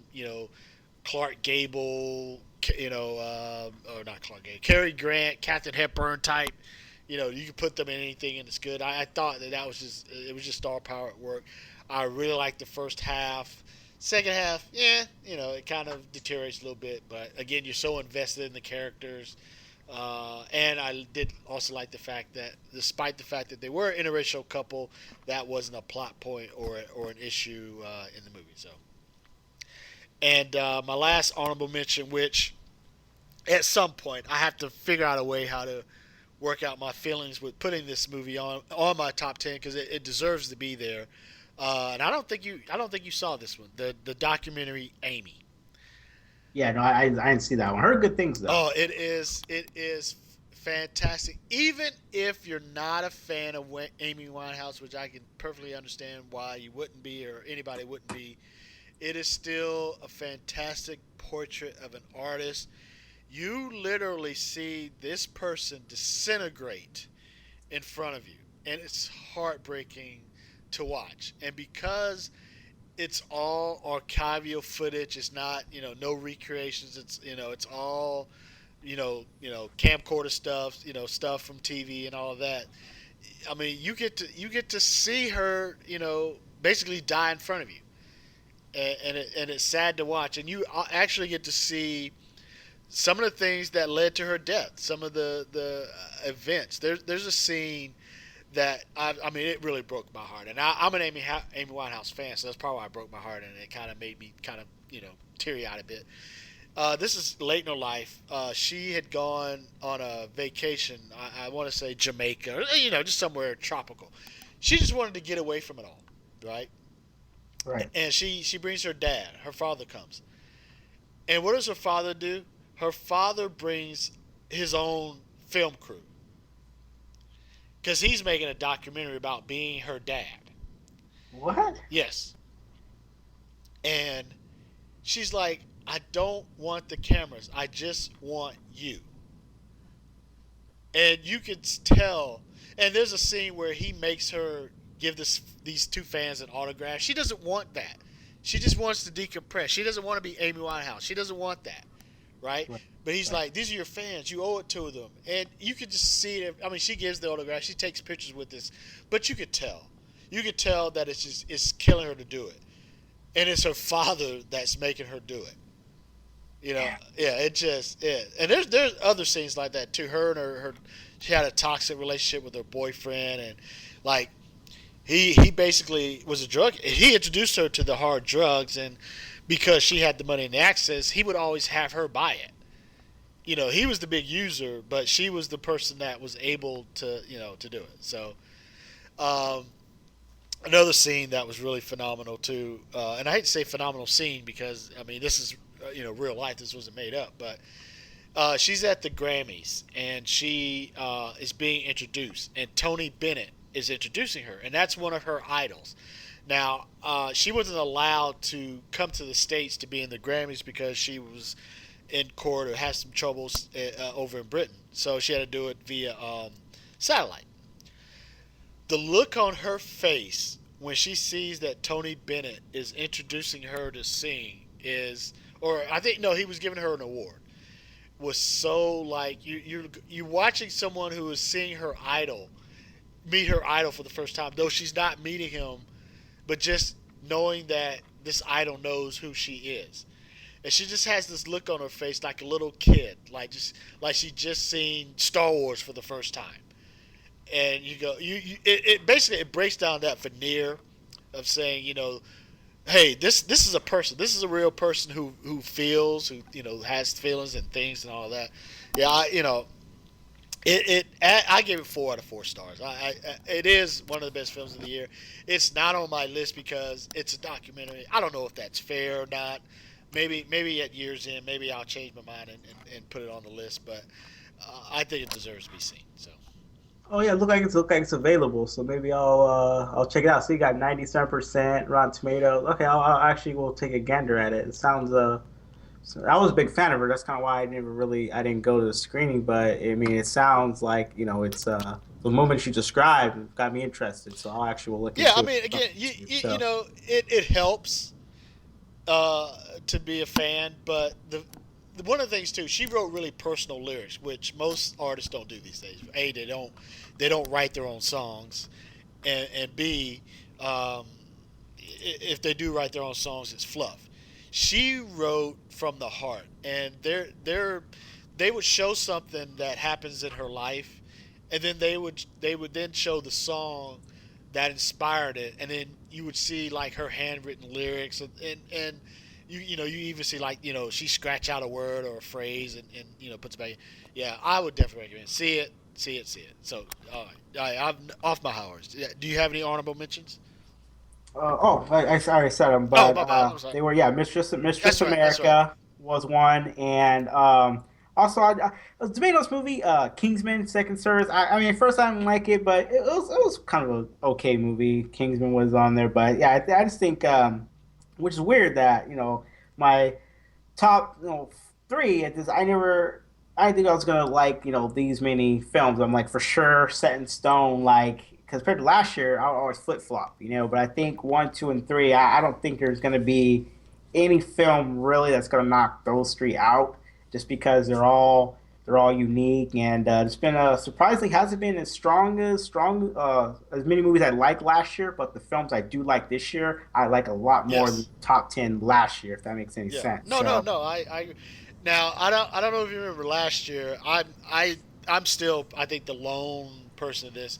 Clark Gable, or not Clark Gable, Cary Grant, Captain Hepburn type. You can put them in anything and it's good. I thought that was just star power at work. I really liked the first half. Second half, yeah, it kind of deteriorates a little bit, but again, you're so invested in the characters. And I did also like the fact that, despite the fact that they were an interracial couple, that wasn't a plot point or an issue in the movie. So, and my last honorable mention, which at some point I have to figure out a way how to work out my feelings with putting this movie on my top 10 because it deserves to be there. And I don't think you saw this one, the documentary Amy. Yeah, no, I didn't see that one. I heard good things though. Oh, it is fantastic. Even if you're not a fan of Amy Winehouse, which I can perfectly understand why you wouldn't be or anybody wouldn't be, it is still a fantastic portrait of an artist. You literally see this person disintegrate in front of you, and it's heartbreaking to watch. And because it's all archival footage, it's not no recreations. It's all camcorder stuff, stuff from TV and all of that. I mean, you get to see her, basically die in front of you, and it's sad to watch. And you actually get to see some of the things that led to her death, some of the events. There's a scene that I mean, it really broke my heart. And I'm an Amy Winehouse fan, so that's probably why it broke my heart, and it kind of made me kind of teary eyed a bit. This is late in her life. She had gone on a vacation. I want to say Jamaica, or just somewhere tropical. She just wanted to get away from it all, right? Right. And she brings her dad. Her father comes, and what does her father do? Her father brings his own film crew because he's making a documentary about being her dad. What? Yes. And she's like, I don't want the cameras. I just want you. And you can tell. And there's a scene where he makes her give these two fans an autograph. She doesn't want that. She just wants to decompress. She doesn't want to be Amy Winehouse. She doesn't want that. Right? Right. But he's Right. like, these are your fans. You owe it to them. And you could just see it. I mean, she gives the autograph. She takes pictures with this. But you could tell. You could tell that it's killing her to do it. And it's her father that's making her do it. Yeah, and there's other scenes like that too. Her and her she had a toxic relationship with her boyfriend, and like he basically was a drug. He introduced her to the hard drugs, and because she had the money and the access, he would always have her buy it. He was the big user, but she was the person that was able to do it. So, um, another scene that was really phenomenal too, and I hate to say phenomenal scene because I mean this is real life. This wasn't made up, but she's at the Grammys and she is being introduced, and Tony Bennett is introducing her, and that's one of her idols. Now, she wasn't allowed to come to the States to be in the Grammys because she was in court or had some troubles over in Britain, so she had to do it via satellite. The look on her face when she sees that Tony Bennett is introducing her to sing is, or I think no, he was giving her an award, was so like you watching someone who is seeing her idol meet her idol for the first time, though she's not meeting him, but just knowing that this idol knows who she is. And she just has this look on her face like a little kid, like she just seen Star Wars for the first time. And you go, it basically it breaks down that veneer of saying, hey, this is a person, this is a real person who feels, who has feelings and things and all of that. Yeah, I gave it 4 out of 4 stars. It is one of the best films of the year. It's not on my list because it's a documentary. I don't know if that's fair or not. Maybe at year's end, maybe I'll change my mind and put it on the list. But I think it deserves to be seen. So. Oh yeah, look like it's available. So maybe I'll check it out. So you got 97% Rotten Tomatoes. Okay, I'll actually will take a gander at it. It sounds so I was a big fan of her. That's kind of why I didn't go to the screening. But I mean, it sounds like it's the moment you described got me interested. So I'll actually will look Yeah, I into mean, it. again, So it helps to be a fan, but one of the things too, she wrote really personal lyrics, which most artists don't do these days. A, they don't write their own songs, and B, um, if they do write their own songs, it's fluff. She wrote from the heart, and they would show something that happens in her life, and then they would then show the song that inspired it, and then you would see like her handwritten lyrics, and you even see like she scratch out a word or a phrase and puts it back. Yeah, I would definitely recommend see it, see it, see it. So all right, I'm off my horse. Yeah, do you have any honorable mentions? I already said them, Oh, but my bad. I'm sorry. they were, yeah, Mistress That's right. That's right. America was one, and also I was debating on this movie, Kingsman: Second Service. I mean, at first I didn't like it, but it was kind of an okay movie. Kingsman was on there, but yeah, I just think, which is weird that my top three at this, I didn't think I was gonna like these many films. I'm like for sure set in stone, like because compared to last year I always flip flop, but I think one, two, and three, I don't think there's gonna be any film really that's gonna knock those three out, just because they're all unique, and it's been surprisingly hasn't been as strong as many movies I liked last year, but the films I do like this year I like a lot more than Yes. top 10 last year, if that makes any Yeah. sense. No, no, So no. Now I don't know if you remember last year. I'm still I think the lone person in this.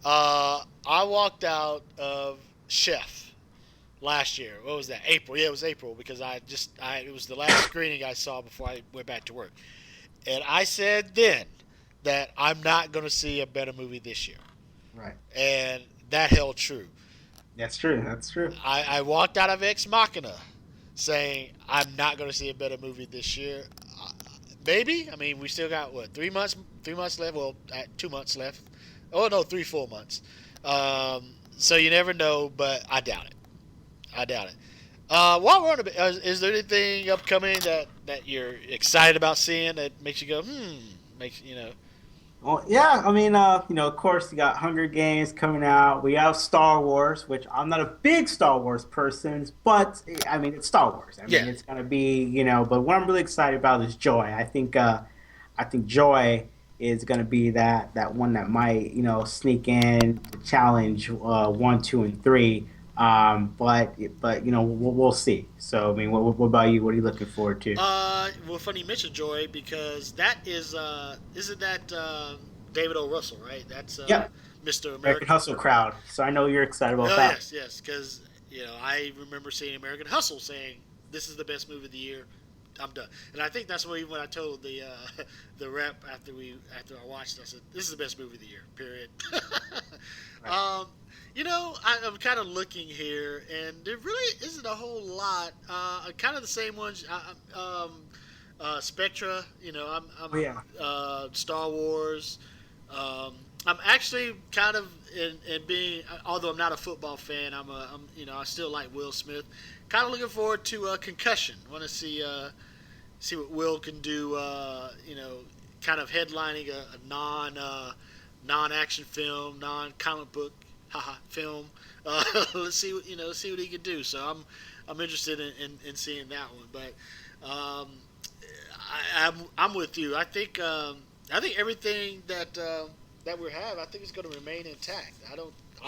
I walked out of Chef last year. What was that? April. Yeah, it was April because it was the last screening I saw before I went back to work. And I said then that I'm not going to see a better movie this year. right. And that held true. That's true. That's true. I walked out of Ex Machina saying I'm not going to see a better movie this year. Maybe. I mean, we still got what 3 months? 3 months left. Well, 2 months left. Oh no, three full months. So you never know, but I doubt it. I doubt it. While we're on is there anything upcoming that you're excited about seeing that makes you go makes Well, yeah, I mean, of course, you got Hunger Games coming out. We have Star Wars, which I'm not a big Star Wars person, but I mean, it's Star Wars. I yeah. mean, it's gonna be, But what I'm really excited about is Joy. I think Joy is gonna be that one that might, sneak in to challenge one, two, and three. But we'll see. So, I mean, what about you? What are you looking forward to? Well, funny you mentioned Joy because that is isn't that David O. Russell, right? That's Yep, Mr. American American. Hustle crowd. So I know you're excited about Oh that. yes, yes, because I remember seeing American Hustle saying this is the best movie of the year. I'm done, and I think that's what even when I told the the rep after I watched, it, I said this is the best movie of the year. Period. Right. um, I'm kind of looking here, and there really isn't a whole lot. Kind of the same ones. Spectra. Oh yeah. Star Wars. I'm actually kind of in being, although I'm not a football fan, I still like Will Smith. Kind of looking forward to Concussion. Want to see what Will can do. Kind of headlining a non action film, non comic book, haha, film. Let's see what he can do. So I'm interested in seeing that one. But I'm with you. I think everything that we have, I think it's going to remain intact. I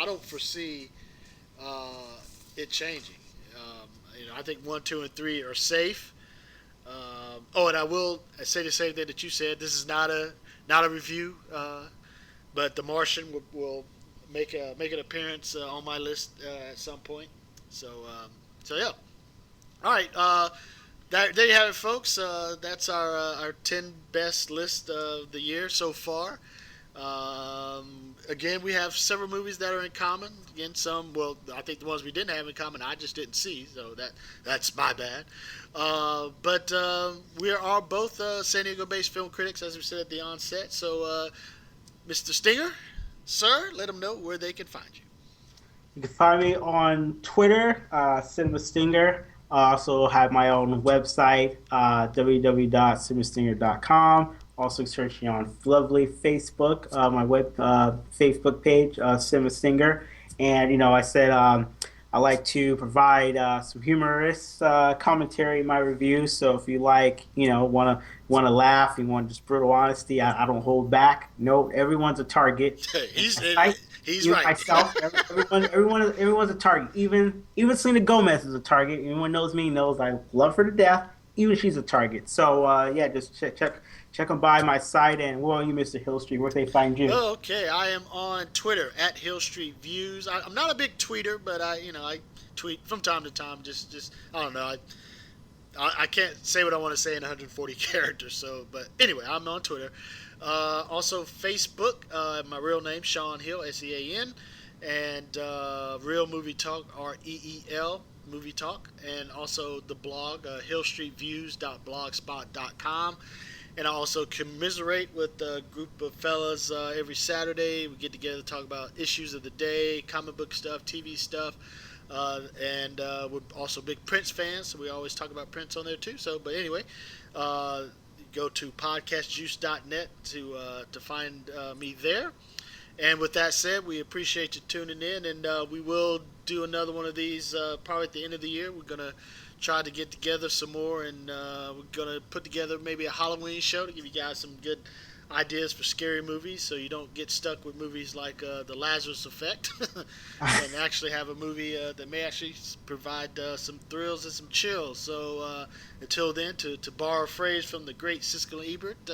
don't foresee it changing. I think one, two, and three are safe. And I will say the same thing that you said. This is not a review, but The Martian will make an appearance on my list at some point. So yeah. All right. There you have it, folks. That's our 10 best list of the year so far. Again, we have several movies that are in common. Again, I think the ones we didn't have in common, I just didn't see, so that's my bad. But we are both San Diego-based film critics, as we said at the onset. So, Mr. Stinger, sir, let them know where they can find you. You can find me on Twitter, Cinema Stinger. I also have my own website, www.cinemastinger.com. Also searching on lovely Facebook, my web Facebook page, Cinema Stinger. And I said I like to provide some humorous commentary in my reviews. So if you like, want to laugh, you want just brutal honesty, I don't hold back. No, everyone's a target. And he's my site, he's even right. myself, everyone's a target. Even Selena Gomez is a target. Anyone knows me knows I love her to death. Even she's a target. So yeah, just check them by my site. And where are you, Mr. Hill Street? Where can they find you? Oh, okay. I am on Twitter at HillStreetViewz. I'm not a big tweeter, but I tweet from time to time. Just I don't know. I can't say what I want to say in 140 characters. So, but anyway, I'm on Twitter. Also Facebook. My real name Sean Hill, Sean, and Real Movie Talk, REEL Movie Talk, and also the blog hillstreetviews.blogspot.com. And I also commiserate with a group of fellas every Saturday. We get together to talk about issues of the day, comic book stuff, TV stuff, and we're also big Prince fans, so we always talk about Prince on there too. So, but anyway, uh, go to podcastjuice.net to find me there. And with that said, we appreciate you tuning in, and we will do another one of these probably at the end of the year. We're gonna try to get together some more, and we're gonna put together maybe a Halloween show to give you guys some good ideas for scary movies, so you don't get stuck with movies like The Lazarus Effect, and actually have a movie that may actually provide some thrills and some chills. So until then, to borrow a phrase from the great Siskel and Ebert,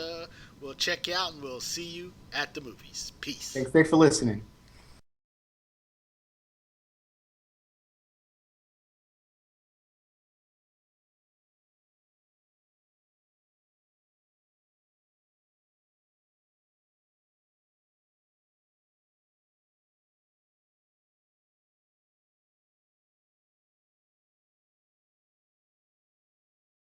we'll check you out, and we'll see you at the movies. Peace. Thanks for listening.